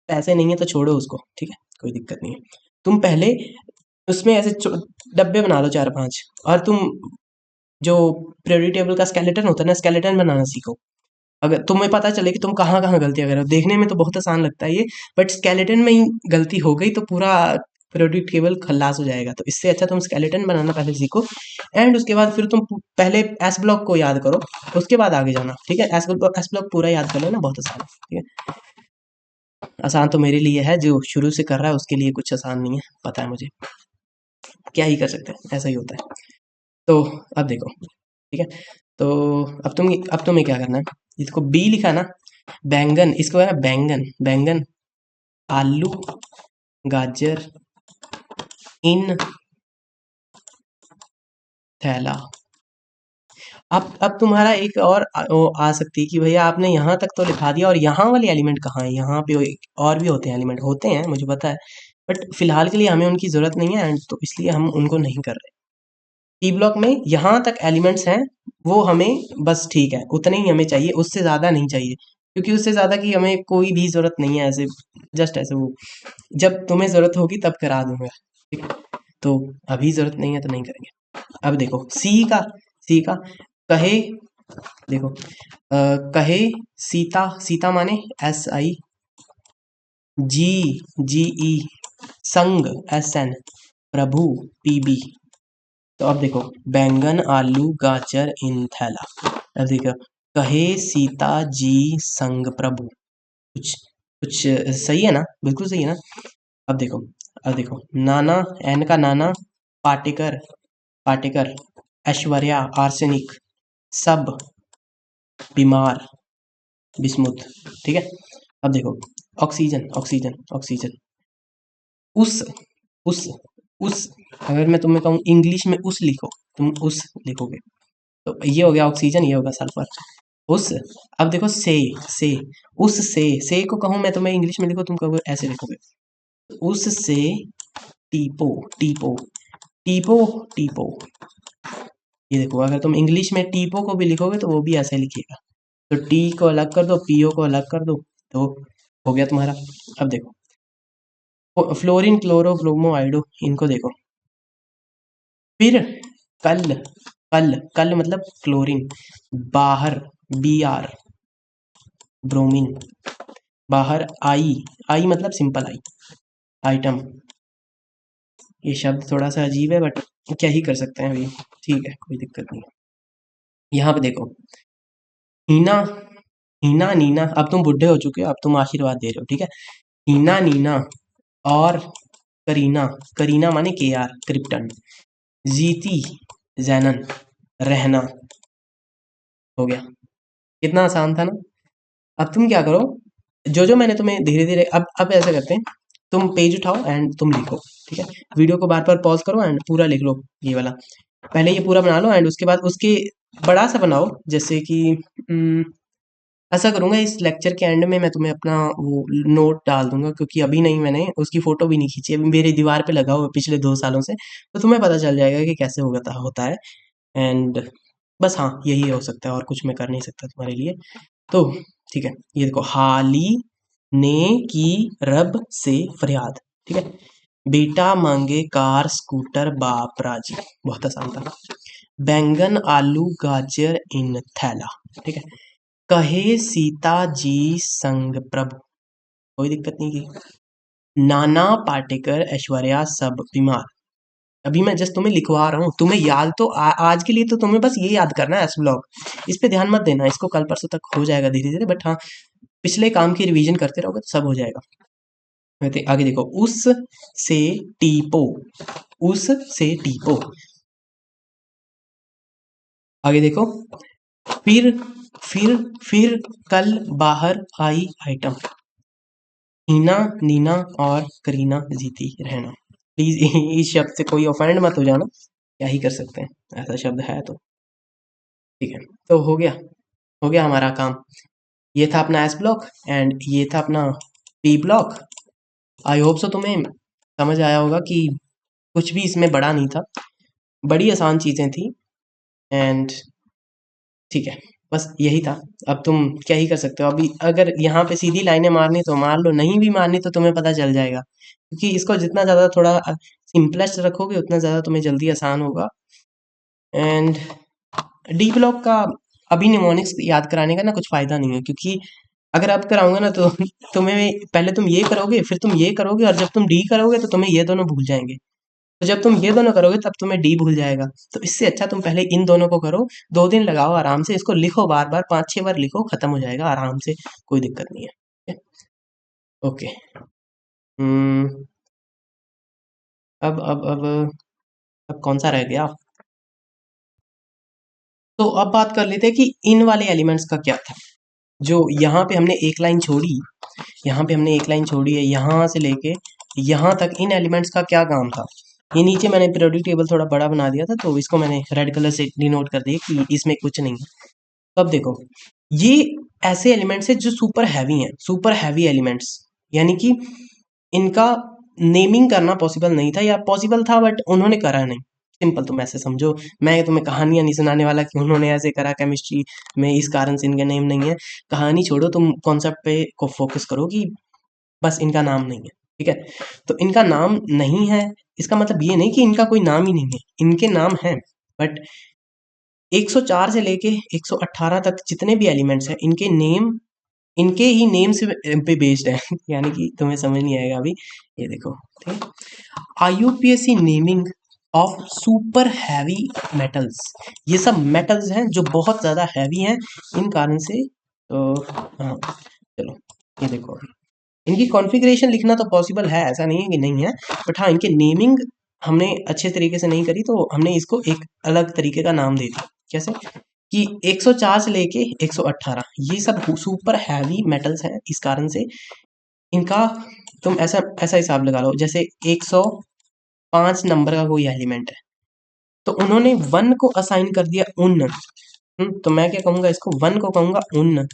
A: पैसे नहीं है तो छोड़ो उसको, ठीक है, कोई दिक्कत नहीं है। तुम पहले उसमें ऐसे डब्बे बना लो 4-5, और तुम जो पीरियोडिक टेबल का स्केलेटन होता है ना, स्केलेटन बनाना सीखो। अगर तुम्हें पता चले कि तुम कहाँ कहाँ गलतियां कर रहे हो, देखने में तो बहुत आसान लगता है ये, बट स्केलेटन में ही गलती हो गई तो पूरा पीरियोडिक टेबल खल्लास हो जाएगा। तो इससे अच्छा तुम स्केलेटन बनाना पहले सीखो, एंड उसके बाद फिर तुम पहले एस ब्लॉक को याद करो, उसके बाद आगे जाना, ठीक है। एस ब्लॉक पूरा याद कर लेना, बहुत आसान है, ठीक है। आसान तो मेरे लिए है, जो शुरू से कर रहा है उसके लिए कुछ आसान नहीं है, पता है मुझे। क्या ही कर सकते हैं, ऐसा ही होता है। तो अब देखो, ठीक है। तो अब तुम्हें क्या करना है, इसको बी लिखा ना, बैंगन, इसको है ना बैंगन, बैंगन, आलू, गाजर, इन, थैला। अब तुम्हारा एक और वो आ सकती है कि भैया आपने यहाँ तक तो लिखा दिया, और यहाँ वाले एलिमेंट कहाँ है? यहाँ पे और भी होते हैं एलिमेंट, होते हैं मुझे पता है, बट फिलहाल के लिए हमें उनकी जरूरत नहीं है, एंड तो इसलिए हम उनको नहीं कर रहे। टी ब्लॉक में यहाँ तक एलिमेंट्स हैं, वो हमें बस ठीक है, उतने ही हमें चाहिए, उससे ज़्यादा नहीं चाहिए। क्योंकि उससे ज़्यादा की हमें कोई भी ज़रूरत नहीं है, ऐसे जस्ट ऐसे वो जब तुम्हें ज़रूरत होगी तब करा दूंगा, ठीक है। तो अभी ज़रूरत नहीं है तो नहीं करेंगे। अब देखो सी का कहे, देखो कहे, सीता, सीता माने SI, जी, GE, संग, SN, प्रभु, PB। तो अब देखो, बैंगन, आलू, गाजर, इन, थैला। अब देखो, कहे सीता जी संग प्रभु। कुछ कुछ सही है ना? बिल्कुल सही है ना? अब देखो, अब देखो, नाना, एन का नाना, पाटेकर, पाटेकर, ऐश्वर्या, आर्सेनिक, सब, बीमार, बिस्मुथ, ठीक है। अब देखो, ऑक्सीजन, ऑक्सीजन, ऑक्सीजन, उस, उस, उस। अगर मैं तुम्हें कहूँ इंग्लिश में उस लिखो, तुम उस लिखोगे, तो ये हो गया ऑक्सीजन, ये होगा सल्फर। उस, अब देखो से, उस से को कहूँ मैं तुम्हें इंग्लिश में लिखो, तुम कहोगे ऐसे लिखोगे, उस से टीपो, टीपो, टीपो, टीपो। ये देखो, अगर तुम इंग्लिश में टीपो को भी लिखोगे तो वो भी ऐसे लिखेगा। तो टी को अलग कर दो, पीओ को अलग कर दो, तो हो गया तुम्हारा। अब देखो, फ्लोरीन, क्लोरो, ब्रोमो, आइडो, इनको देखो। फिर कल, कल मतलब क्लोरीन, बाहर, बी आर, ब्रोमीन, बाहर, आई, आई मतलब सिंपल आई, आइटम। ये शब्द थोड़ा सा अजीब है बट क्या ही कर सकते हैं अभी, ठीक है, कोई दिक्कत नहीं। यहाँ पे देखो, हीना, हीना, नीना, अब तुम बुढ़े हो चुके हो, अब तुम आशीर्वाद दे रहे हो, ठीक है। हीना, नीना और करीना, करीना माने के आर, क्रिप्टन, जीती, जैनन, रहना। हो गया, कितना आसान था ना। अब तुम क्या करो, जो जो मैंने तुम्हें धीरे धीरे, अब ऐसा करते हैं, तुम पेज उठाओ एंड तुम लिखो, ठीक है। वीडियो को बार बार पॉज करो एंड पूरा लिख लो ये वाला। पहले ये पूरा बना लो एंड उसके बाद उसके बड़ा सा बनाओ, जैसे कि ऐसा करूंगा, इस लेक्चर के एंड में मैं तुम्हें अपना वो नोट डाल दूंगा, क्योंकि अभी नहीं, मैंने उसकी फोटो भी नहीं खींची, अभी मेरी दीवार पे लगा हुआ है पिछले 2 सालों से, तो तुम्हें पता चल जाएगा कि कैसे होता है। एंड बस हाँ, यही हो सकता है, और कुछ मैं कर नहीं सकता तुम्हारे लिए। तो ठीक है, ये देखो, हाली ने की रब से फरियाद, ठीक है। बेटा मांगे कार, स्कूटर, बाप राजी, बहुत आसान था। बैंगन, आलू, गाजर इन थैला, ठीक है। कहे सीता जी संग प्रभु, कोई दिक्कत नहीं की। नाना पाटेकर, ऐश्वर्या सब बीमार। अभी मैं जस्ट तुम्हें लिखवा रहा हूँ, तुम्हें याद तो आज के लिए तो तुम्हें बस ये याद करना है, एस ब्लॉक, इस पे ध्यान मत देना, इसको कल परसों तक हो जाएगा धीरे धीरे, बट हाँ, पिछले काम की रिवीजन करते रहोगे तो सब हो जाएगा। आगे देखो, उस से टीपो, उस से टीपो। आगे देखो, फिर फिर फिर कल बाहर आई आइटम, हीना, नीना और करीना जीती रहना। प्लीज इस शब्द से कोई ऑफेंड मत हो जाना, क्या ही कर सकते हैं, ऐसा शब्द है तो, ठीक है। तो हो गया हमारा काम। ये था अपना एस ब्लॉक एंड ये था अपना P block. I hope so तुम्हें समझ आया होगा कि कुछ भी इसमें बड़ा नहीं था, बड़ी आसान चीजें थी। एंड ठीक है, बस यही था। अब तुम क्या ही कर सकते हो, अभी अगर यहाँ पे सीधी लाइनें मारनी तो मार लो, नहीं भी मारनी तो तुम्हें पता चल जाएगा, क्योंकि इसको जितना ज़्यादा थोड़ा सिंपलेस्ट रखोगे उतना ज़्यादा तुम्हें जल्दी आसान होगा। एंड डी ब्लॉक का अभी निमोनिक्स याद कराने का ना कुछ फ़ायदा नहीं है, क्योंकि अगर अब कराऊंगा ना तो तुम्हें पहले तुम ये करोगे, फिर तुम ये करोगे, और जब तुम डी करोगे तो तुम्हें ये दोनों भूल जाएंगे, तो जब तुम ये दोनों करोगे तब तुम्हें डी भूल जाएगा। तो इससे अच्छा तुम पहले इन दोनों को करो, 2 दिन लगाओ आराम से, इसको लिखो बार बार, 5-6 बार लिखो, खत्म हो जाएगा आराम से, कोई दिक्कत नहीं है। ओके। हम्म, अब कौन सा रह गया। तो अब बात कर लेते हैं कि इन वाले एलिमेंट्स का क्या था। जो यहाँ पे हमने एक लाइन छोड़ी, यहाँ पे हमने एक लाइन छोड़ी है, यहाँ से लेके यहाँ तक इन एलिमेंट्स का क्या काम था। ये नीचे मैंने पीरियोडिक टेबल थोड़ा बड़ा बना दिया था, तो इसको मैंने रेड कलर से डिनोट कर दिया कि इसमें कुछ नहीं है। तो अब देखो, ये ऐसे एलिमेंट्स है जो सुपर हैवी हैं, सुपर हैवी एलिमेंट्स, यानी कि इनका नेमिंग करना पॉसिबल नहीं था, या पॉसिबल था बट उन्होंने करा नहीं। सिंपल तुम ऐसे समझो, मैं तुम्हें कहानियां नहीं सुनाने वाला कि उन्होंने ऐसे करा केमिस्ट्री में, इस कारण से इनके नेम नहीं है। कहानी छोड़ो, तुम कॉन्सेप्ट पे को फोकस करो कि बस इनका नाम नहीं है, ठीक है। तो इनका नाम नहीं है, इसका मतलब ये नहीं कि इनका कोई नाम ही नहीं है, इनके नाम है, बट 104 से लेके 118 तक जितने भी एलिमेंट्स हैं, इनके नेम, इनके ही नेम से पे बेस्ड है यानी कि तुम्हें समझ नहीं आएगा अभी, ये देखो, ठीक है। IUPAC naming of super heavy metals, ये सब मेटल्स हैं जो बहुत ज़्यादा हैवी हैं, इन कारण से। तो हाँ, चलो, ये देखो, अभी इनकी कॉन्फ़िगरेशन लिखना तो पॉसिबल है, ऐसा नहीं है कि नहीं है, बट हाँ, इनके नेमिंग हमने अच्छे तरीके से नहीं करी, तो हमने इसको एक अलग तरीके का नाम दे दिया। कैसे कि 104 से लेके 118 ये सब सुपर हैवी मेटल्स हैं, इस कारण से इनका, तुम ऐसा ऐसा हिसाब लगा लो, जैसे 105 नंबर का कोई एलिमेंट है, तो उन्होंने 1 को असाइन कर दिया उन, तो मैं क्या कहूंगा, इसको 1 को कहूंगा उन,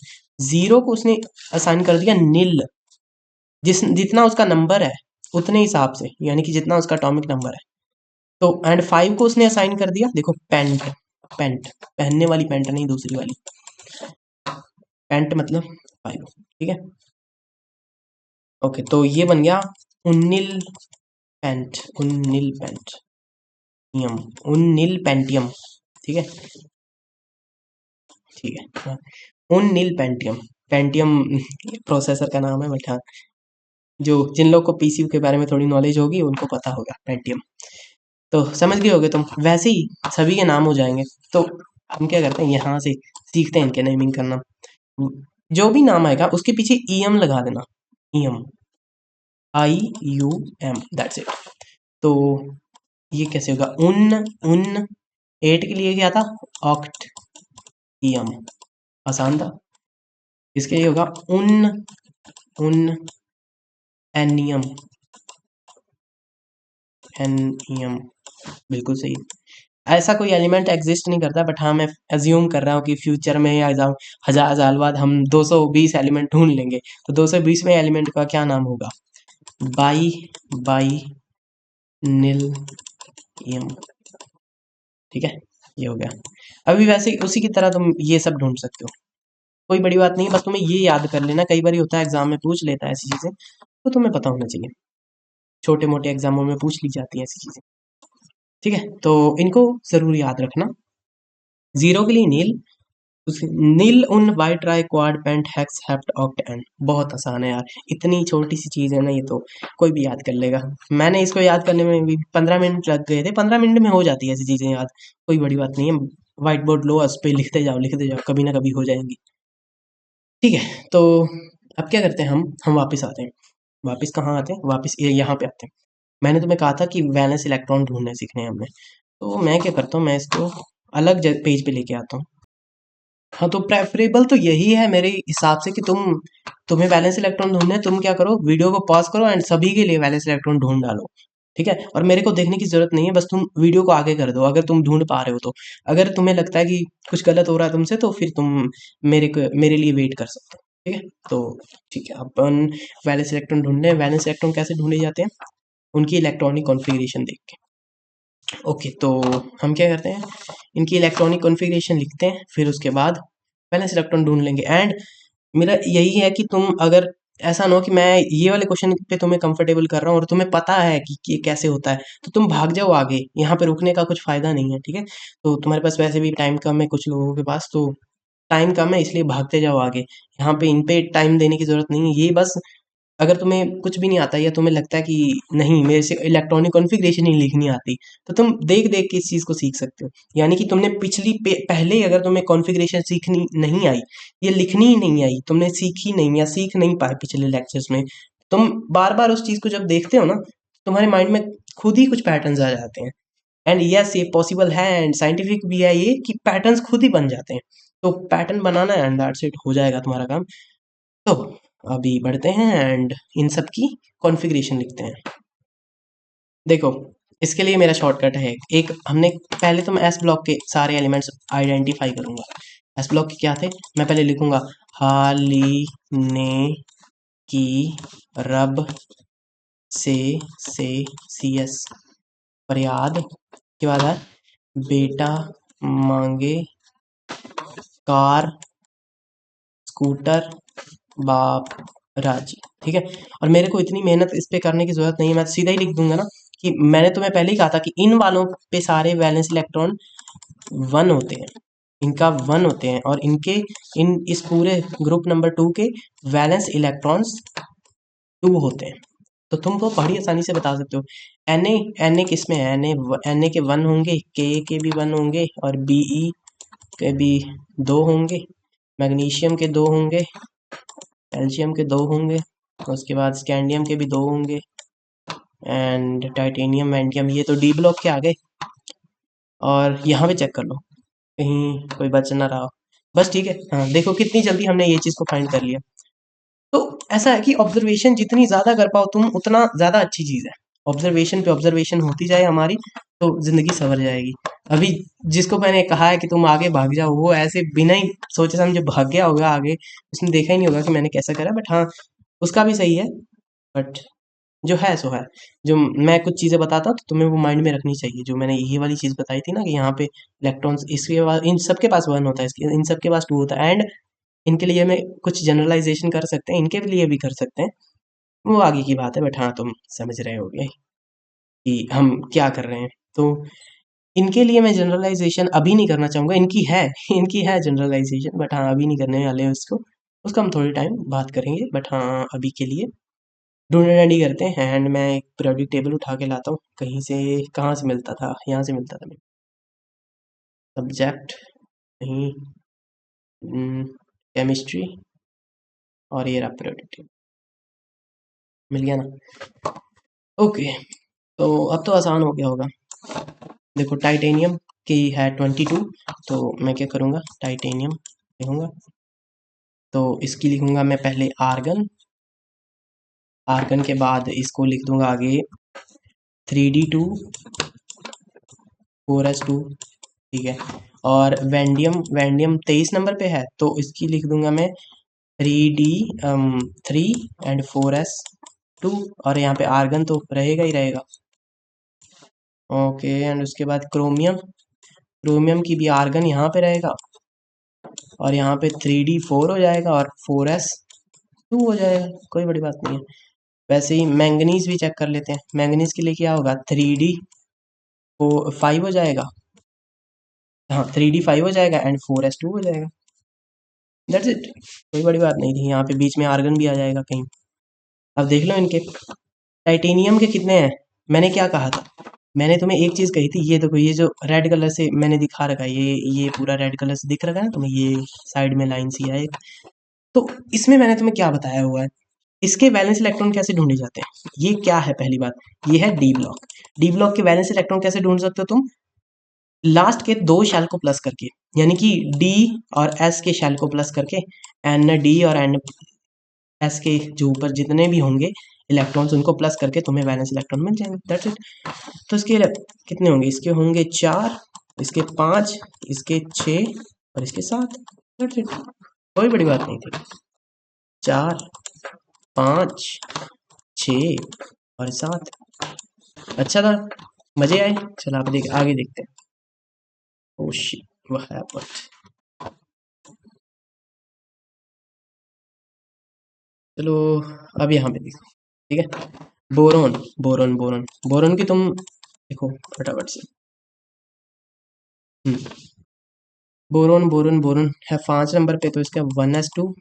A: 0 को उसने असाइन कर दिया नील, जितना उसका नंबर है उतने हिसाब से, यानी कि जितना उसका एटॉमिक नंबर है। तो एंड 5 को उसने असाइन कर दिया, देखो पेंट, पेंट पहनने वाली पेंट नहीं, दूसरी वाली पेंट मतलब 5, ठीक है। ओके, तो ये बन गया उन्निल पेंट, उन्निल पेंटियम, उन्निल पेंटियम, ठीक है, ठीक है, हाँ, उन्निल पेंटियम, पेंटियम प्रोसेसर का नाम है, बट हाँ, जो जिन लोग को पीसी के बारे में थोड़ी नॉलेज होगी उनको पता होगा पेंटियम। तो समझ गए होगे तुम, वैसे ही सभी के नाम हो जाएंगे। तो हम क्या करते हैं, यहाँ से सीखते हैं इनके नेमिंग करना। जो भी नाम आएगा उसके पीछे ईएम लगा देना, ईएम, IUM, दैट्स इट। तो ये कैसे होगा, उन 8 के लिए क्या था, ऑक्ट, ईएम, आसान था। इसके लिए होगा उन एनियम, एनियम, बिल्कुल सही। ऐसा कोई एलिमेंट एग्जिस्ट नहीं करता, बट हाँ मैं अज्यूम कर रहा हूँ कि फ्यूचर में या 1000 साल बाद हम 220 एलिमेंट ढूंढ लेंगे, तो 220वें एलिमेंट का क्या नाम होगा, बाई निल एम, ठीक है, ये हो गया। अभी वैसे उसी की तरह तुम ये सब ढूंढ सकते हो, कोई बड़ी बात नहीं है, बस तुम्हें ये याद कर लेना, कई बार होता है एग्जाम में पूछ लेता है ऐसी चीजें, तो तुम्हें पता होना चाहिए, छोटे मोटे एग्जामों में पूछ ली जाती है ऐसी चीजें, ठीक है। तो इनको जरूर याद रखना। 0 के लिए नील, नील उन white try quad paint hex hept oct and, बहुत आसान है यार, इतनी छोटी सी चीज है ना, ये तो कोई भी याद कर लेगा। मैंने इसको याद करने में भी 15 मिनट लग गए थे, 15 मिनट में हो जाती है ऐसी चीजें याद, कोई बड़ी बात नहीं है। व्हाइट बोर्ड लो, उस पे लिखते जाओ लिखते जाओ, कभी ना कभी हो जाएंगी, ठीक है। तो अब क्या करते हैं, हम वापस आते हैं, वापस कहाँ आते हैं, वापस ये यहाँ पे आते हैं। मैंने तुम्हें कहा था कि वैलेंस इलेक्ट्रॉन ढूंढने सीखने हैं हमने, तो मैं क्या करता हूँ, मैं इसको अलग पेज पे लेके आता हूँ। हाँ, तो प्रेफरेबल तो यही है मेरे हिसाब से कि तुम्हें वैलेंस इलेक्ट्रॉन ढूंढने हैं, तुम क्या करो, वीडियो को पॉज करो एंड सभी के लिए वैलेंस इलेक्ट्रॉन ढूंढ डालो, ठीक है। और मेरे को देखने की जरूरत नहीं है, बस तुम वीडियो को आगे कर दो अगर तुम ढूंढ पा रहे हो तो। अगर तुम्हें लगता है कि कुछ गलत हो रहा है तुमसे, तो फिर तुम मेरे लिए वेट कर सकते हो, ठीक है। तो ठीक है, अपन वैलेंस इलेक्ट्रॉन ढूंढने हैं। वैलेंस इलेक्ट्रॉन कैसे ढूंढे जाते हैं, उनकी इलेक्ट्रॉनिक कॉन्फ़िगरेशन देख के। ओके, तो हम क्या करते हैं, इनकी इलेक्ट्रॉनिक कॉन्फ़िगरेशन लिखते हैं, फिर उसके बाद वैलेंस इलेक्ट्रॉन ढूंढ लेंगे। एंड मेरा यही है कि तुम अगर, ऐसा ना हो कि मैं ये वाले क्वेश्चन पे तुम्हें कंफर्टेबल कर रहा हूँ और तुम्हें पता है कि ये कैसे होता है, तो तुम भाग जाओ आगे, यहाँ पे रुकने का कुछ फायदा नहीं है, ठीक है। तो तुम्हारे पास वैसे भी टाइम कम है, कुछ लोगों के पास तो टाइम कम है, इसलिए भागते जाओ आगे। यहाँ पे इन पे टाइम देने की जरूरत नहीं है, ये बस अगर तुम्हें कुछ भी नहीं आता या तुम्हें लगता है कि नहीं मेरे से इलेक्ट्रॉनिक कॉन्फ़िगरेशन ही लिखनी आती, तो तुम देख देख के इस चीज़ को सीख सकते हो। यानी कि तुमने पहले ही अगर तुम्हें कॉन्फ़िगरेशन सीखनी नहीं आई, ये लिखनी ही नहीं आई, तुमने सीखी नहीं या सीख नहीं पाए पिछले लेक्चर्स में, तुम बार बार उस चीज़ को जब देखते हो ना, तुम्हारे माइंड में खुद ही कुछ पैटर्न्स आ जाते हैं। एंड यस, ये पॉसिबल है एंड साइंटिफिक भी है ये, कि पैटर्न्स खुद ही बन जाते हैं। तो पैटर्न बनाना है एंड दैट्स इट, हो जाएगा तुम्हारा काम। तो अभी बढ़ते हैं एंड इन सब की कॉन्फ़िगरेशन लिखते हैं। देखो, इसके लिए मेरा शॉर्टकट है एक, हमने पहले तो मैं एस ब्लॉक के सारे एलिमेंट्स आइडेंटिफाई करूंगा। एस ब्लॉक के क्या थे, मैं पहले लिखूंगा हालिने की रब से सी एस, फरियाद के बाद है बेटा मांगे कार स्कूटर बाप राजी, ठीक है। और मेरे को इतनी मेहनत इस पे करने की जरूरत नहीं है, मैं सीधा ही लिख दूंगा ना कि मैंने तुम्हें पहले ही कहा था कि इन वालों पे सारे वैलेंस इलेक्ट्रॉन 1 होते हैं, इनका 1 होते हैं, और इनके इस पूरे ग्रुप नंबर 2 के वैलेंस इलेक्ट्रॉन्स 2 होते हैं। तो तुम तो बड़ी आसानी से बता सकते हो। एन ए किस में है, एन ए के 1 होंगे, के भी 1 होंगे, और बी ई के भी 2 होंगे, मैग्नीशियम के 2 होंगे, कैल्शियम के 2 होंगे, उसके बाद स्कैंडियम के भी 2 होंगे, एंड टाइटेनियम वैंडियम, ये तो डी ब्लॉक के आ गए। और यहाँ पे चेक कर लो कहीं कोई बच ना रहा हो, बस ठीक है। हाँ, देखो कितनी जल्दी हमने ये चीज़ को फाइंड कर लिया। तो ऐसा है कि ऑब्जर्वेशन जितनी ज़्यादा कर पाओ तुम, उतना ज़्यादा अच्छी चीज़ है। ऑब्जर्वेशन पे ऑब्जर्वेशन होती जाए हमारी, तो ज़िंदगी संवर जाएगी। अभी जिसको मैंने कहा है कि तुम आगे भाग जाओ, वो ऐसे बिना ही सोचे समझे भाग गया होगा आगे, उसने देखा ही नहीं होगा कि मैंने कैसा करा। बट हाँ, उसका भी सही है। बट जो है सो है। जो मैं कुछ चीज़ें बताता हूँ तो तुम्हें वो माइंड में रखनी चाहिए। जो मैंने ये वाली चीज़ बताई थी ना कि यहाँ पे इलेक्ट्रॉन्स, इसके बाद इन सबके पास वन होता है, इसके इन सबके पास टू होता है। एंड इनके लिए हमें कुछ जनरलाइजेशन कर सकते हैं, इनके लिए भी कर सकते हैं, वो आगे की बात है। बट हाँ, तुम समझ रहे होगे कि हम क्या कर रहे हैं। तो इनके लिए मैं जनरलाइजेशन अभी नहीं करना चाहूँगा, इनकी है इनकी है जनरलाइजेशन, बट हाँ अभी नहीं करने वाले हैं उसको। उसका हम थोड़ी टाइम बात करेंगे। बट हाँ, अभी के लिए ढूंढना रेडी करते हैं। एंड मैं एक पीरियोडिक टेबल उठा के लाता हूँ कहीं से। कहाँ से मिलता था? यहाँ से मिलता था। सब्जेक्ट नहीं, केमिस्ट्री, और ये रहा पीरियोडिक टेबल। मिल गया ना? ओके, तो अब तो आसान हो गया होगा। देखो, टाइटेनियम की है 22। तो मैं क्या करूँगा, टाइटेनियम लिखूँगा। तो इसकी लिखूँगा मैं पहले आर्गन। आर्गन के बाद इसको लिख दूँगा आगे 3D2 4s2। ठीक है। और वैंडियम, वैंडियम 23 नंबर पे है, तो इसकी लिख दूंगा मैं 3D 3 एंड 4s2। और यहाँ पे आर्गन तो रहेगा ही रहेगा। ओके, एंड उसके बाद क्रोमियम, क्रोमियम की भी आर्गन यहाँ पे रहेगा, और यहाँ पे 3D 4 हो जाएगा और 4s2 हो जाएगा। कोई बड़ी बात नहीं है। वैसे ही मैंगनीज भी चेक कर लेते हैं। मैंगनीज के लिए क्या होगा, 3D 5 हो जाएगा। हाँ, 3D 5 हो जाएगा एंड 4s2 हो जाएगा। That's it. कोई बड़ी बात नहीं थी। यहाँ पे बीच में आर्गन भी आ जाएगा कहीं। अब देख लो इनके टाइटेनियम के कितने हैं। मैंने क्या कहा था, मैंने तुम्हें एक चीज़ कही थी। ये देखो, ये जो रेड कलर से मैंने दिखा रखा है, ये पूरा रेड कलर से दिख रखा है ना तुम्हें, ये साइड में लाइन सी है एक। तो इसमें मैंने तुम्हें क्या बताया हुआ है, इसके वैलेंस इलेक्ट्रॉन कैसे ढूंढे जाते हैं। ये क्या है, पहली बात, ये है डी ब्लॉक। डी ब्लॉक के वैलेंस इलेक्ट्रॉन कैसे ढूंढ सकते हो तुम, लास्ट के दो शेल को प्लस करके, यानी कि डी और एस के शेल को प्लस करके, एन डी और एन एस के जो ऊपर जितने भी होंगे इलेक्ट्रॉन्स, उनको प्लस करके तुम्हें वैलेंस इलेक्ट्रॉन मिल जाएंगे। That's it. तो इसके कितने होंगे, इसके होंगे 4, इसके 5, इसके 6 और इसके 7। That's it. कोई बड़ी बात नहीं थी। 4, 5, 6 और 7। अच्छा था, मजे आए। चलो आप आगे देखते हैं। Oh shit, what happened. चलो, अब यहाँ पे देखो। ठीक है, बोरोन, बोरोन, बोरोन, बोरोन की तुम देखो फटाफट से। बोरोन, बोरोन, बोरोन है 5 नंबर पे, तो इसका 1s2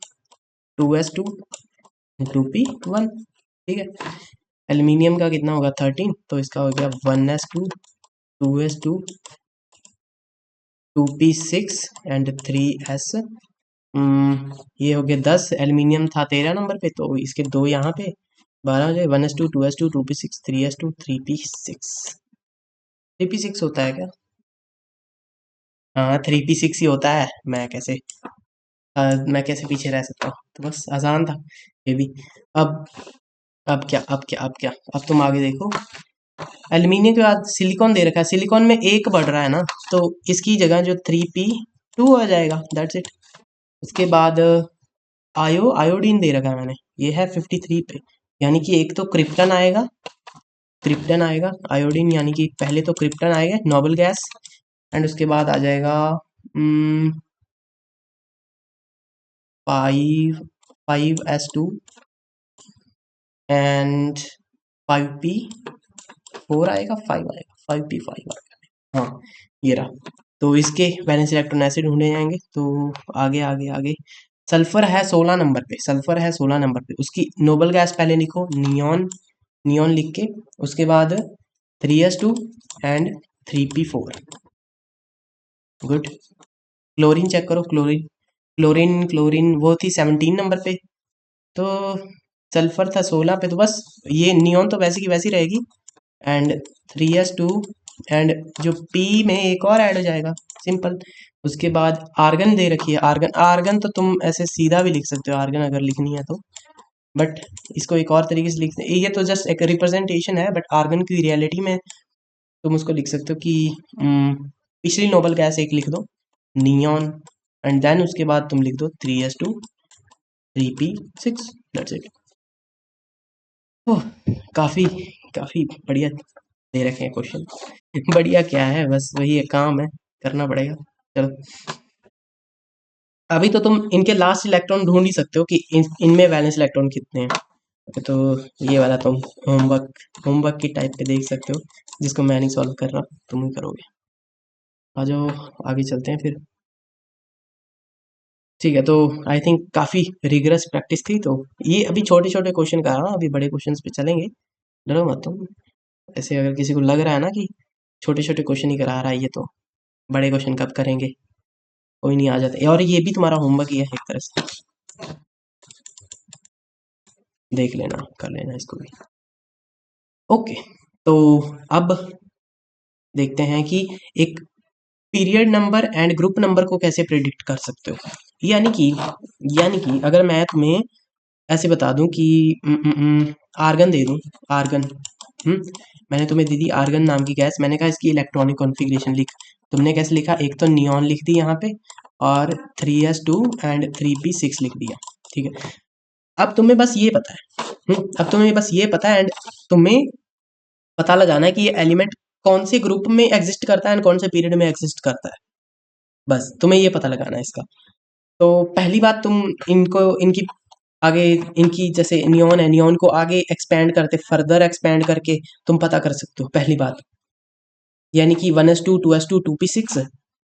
A: 2s2 2p1। ठीक है। एल्यूमिनियम का कितना होगा 13, तो इसका हो गया 1s2 2s2 2p6 and 3s। ये हो गया 10। एल्यूमिनियम था 13 नंबर पे, तो इसके दो यहाँ पे 12 हो जाए। 1s2 2s2 2p6 3s2 3p6। 3p6 होता है क्या? हाँ, 3p6 ही होता है। मैं कैसे पीछे रह सकता हूँ। तो बस आसान था ये भी। अब अब क्या, अब क्या, अब क्या, अब तुम आगे देखो। एल्यूमिनियम के बाद सिलिकॉन दे रखा है, सिलिकॉन में एक बढ़ रहा है ना, तो इसकी जगह जो 3p2 आ जाएगा। That's it. उसके बाद आयोडीन दे रखा है मैंने, ये है 53 पे, यानी कि एक तो क्रिप्टन आएगा, क्रिप्टन आएगा आयोडीन, यानी कि पहले तो क्रिप्टन आएगा नोबल गैस, एंड उसके बाद आ जाएगा 5s2 एंड 5p4 आएगा, 5 आएगा, 5p5 आएगा। हाँ, ये रहा। तो इसके वैलेंस इलेक्ट्रॉन ऐसे ढूंढे जाएंगे। तो आगे आगे आगे, सल्फर है 16 नंबर पे, सल्फर है 16 नंबर पे। उसकी नोबल गैस पहले लिखो, नियॉन, नियॉन लिख के उसके बाद 3s2 and 3p4। Good. Chlorine check करो, क्लोरीन, क्लोरीन, क्लोरीन वो थी 17 नंबर पे, तो सल्फर था 16 पे, तो बस ये नियॉन तो वैसी की वैसी रहेगी। एंड 3s2 एंड जो पी में एक और ऐड हो जाएगा, सिंपल। उसके बाद आर्गन दे रखी है, आर्गन, आर्गन तो तुम ऐसे सीधा भी लिख सकते हो, आर्गन अगर लिखनी है तो। बट इसको एक और तरीके से लिखते हैं, ये तो जस्ट एक रिप्रेजेंटेशन है, बट आर्गन की रियलिटी में तुम उसको लिख सकते हो कि पिछली नोबल गैस एक लिख दो, नियॉन, एंड देन उसके बाद तुम लिख दो 3s2 3p6, दैट्स इट। ओह, काफी काफी बढ़िया दे रखे हैं क्वेश्चन। बढ़िया क्या है, बस वही एक काम है, करना पड़ेगा। चलो, अभी तो तुम इनके लास्ट इलेक्ट्रॉन ढूंढ ही सकते हो कि इनमें वैलेंस इलेक्ट्रॉन कितने हैं। तो ये वाला तुम होमवर्क की टाइप पे देख सकते हो, जिसको मैं नहीं सॉल्व कर रहा, तुम ही करोगे। आ जाओ, आगे चलते हैं फिर। ठीक है, तो आई थिंक काफ़ी रिगरस प्रैक्टिस थी, तो ये अभी छोटे छोटे क्वेश्चन कर रहा हूँ, अभी बड़े क्वेश्चंस पे चलेंगे, डरो मत तुम। ऐसे अगर किसी को लग रहा है ना कि छोटे छोटे क्वेश्चन ही करा रहा है ये, तो बड़े क्वेश्चन कब करेंगे, कोई नहीं, आ जाते। और ये भी तुम्हारा होमवर्क ही है एक तरह से, देख लेना, कर लेना इसको भी। ओके, तो अब देखते हैं कि एक period number and group number को कैसे प्रिडिक्ट कर सकते हो। यानी कि अगर मैं तुम्हें ऐसे बता दूं कि आर्गन दे दूं, आर्गन, मैंने तुम्हें दे दी आर्गन नाम की गैस, मैंने कहा इसकी इलेक्ट्रॉनिक कॉन्फ़िगरेशन लिख। तुमने कैसे लिखा, एक तो नियॉन लिख दी यहाँ पे, और 3s2 एंड 3p6 लिख दिया। ठीक है, अब तुम्हें बस ये पता है, अब तुम्हें बस ये पता है, एंड तुम्हें पता लगाना है कि ये एलिमेंट कौन से ग्रुप में एग्जिस्ट करता है एंड कौन से पीरियड में एग्जिस्ट करता है। बस तुम्हें ये पता लगाना है इसका। तो पहली बात, तुम इनको इनकी आगे, इनकी जैसे नियॉन है, नियॉन को आगे एक्सपेंड करते, फर्दर एक्सपेंड करके तुम पता कर सकते हो, पहली बात। यानी कि 1s2 2s2 2p6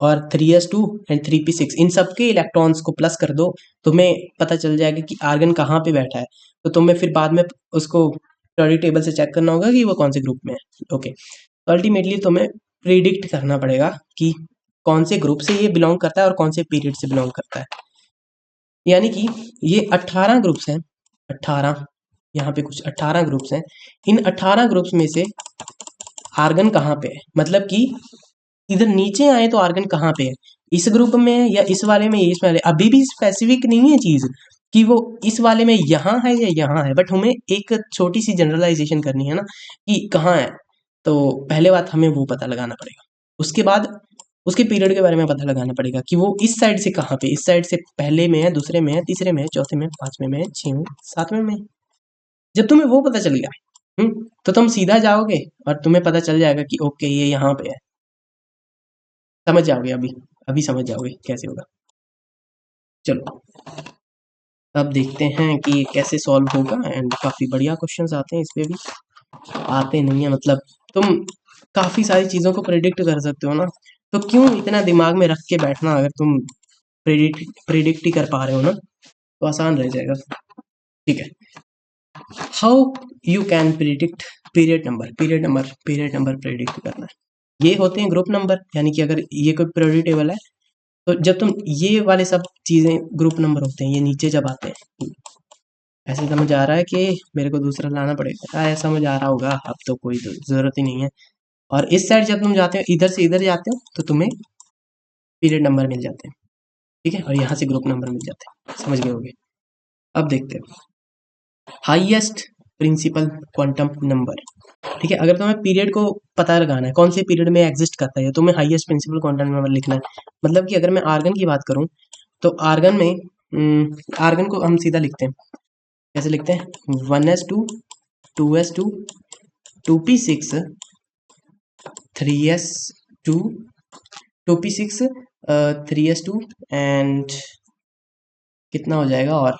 A: और 3s2 एंड 3p6, इन सब के इलेक्ट्रॉन्स को प्लस कर दो, तुम्हें पता चल जाएगा कि आर्गन कहाँ पे बैठा है। तो तुम्हें फिर बाद में उसको पीरियोडिक टेबल से चेक करना होगा कि वो कौन से ग्रुप में है। ओके, तो अल्टीमेटली तुम्हें प्रिडिक्ट करना पड़ेगा कि कौन से ग्रुप से ये बिलोंग करता है और कौन से पीरियड से बिलोंग करता है। यानी कि ये 18 ग्रुप्स हैं, 18, यहाँ पे कुछ 18 ग्रुप्स हैं। इन 18 ग्रुप्स में से आर्गन कहाँ पे है, मतलब कि इधर नीचे आए तो आर्गन कहाँ पे है, इस ग्रुप में है या इस वाले में, इस वाले, अभी भी स्पेसिफिक नहीं है चीज कि वो इस वाले में यहाँ है या यहाँ है, बट हमें एक छोटी सी जनरलाइजेशन करनी है ना कि कहाँ है। तो पहले बात हमें वो पता लगाना पड़ेगा, उसके बाद उसके पीरियड के बारे में पता लगाना पड़ेगा कि वो इस साइड से कहाँ पे, इस साइड से पहले में है, दूसरे में है, तीसरे में है, चौथे में, पांचवें में है, छठवें में, सातवें में है। जब तुम्हें वो पता चल गया, तो तुम सीधा जाओगे और तुम्हें पता चल जाएगा कि ओके ये यहाँ पे है। समझ जाओगे, अभी अभी समझ जाओगे कैसे होगा। चलो, अब देखते हैं कि कैसे सॉल्व होगा, एंड काफ़ी बढ़िया क्वेश्चंस आते हैं इस पे भी, आते नहीं है मतलब, तुम काफ़ी सारी चीज़ों को प्रिडिक्ट कर सकते हो ना, तो क्यों इतना दिमाग में रख के बैठना, अगर तुम प्रिडिक्ट ही कर पा रहे हो ना, तो आसान रह जाएगा। ठीक है, how you can predict period number predict करना है। ये होते हैं ग्रुप नंबर, यानी कि अगर ये कोई पीरियोडिक टेबल है, तो जब तुम ये वाले सब चीज़ें ग्रुप नंबर होते हैं, ये नीचे जब आते हैं, ऐसे समझ आ रहा है कि मेरे को दूसरा लाना पड़ेगा, ऐसा समझ आ रहा होगा, अब तो कोई ज़रूरत ही नहीं है। और इस साइड जब तुम जाते हो, इधर से इधर जाते हो, तो तुम्हें पीरियड नंबर मिल जाते हैं। ठीक है, और यहाँ से ग्रुप नंबर मिल जाते हैं, समझ गए होगे। अब देखते हैं हाईएस्ट प्रिंसिपल क्वांटम नंबर। ठीक है, अगर तुम्हें पीरियड को पता लगाना है कौन से पीरियड में एग्जिस्ट करता है, तुम्हें हाईएस्ट प्रिंसिपल क्वांटम नंबर लिखना है। मतलब कि अगर मैं आर्गन की बात करूं, तो आर्गन में आर्गन को हम सीधा लिखते हैं, कैसे लिखते हैं, 1s2 2s2 2p6 3s2 2p6 3s2 and कितना हो जाएगा, और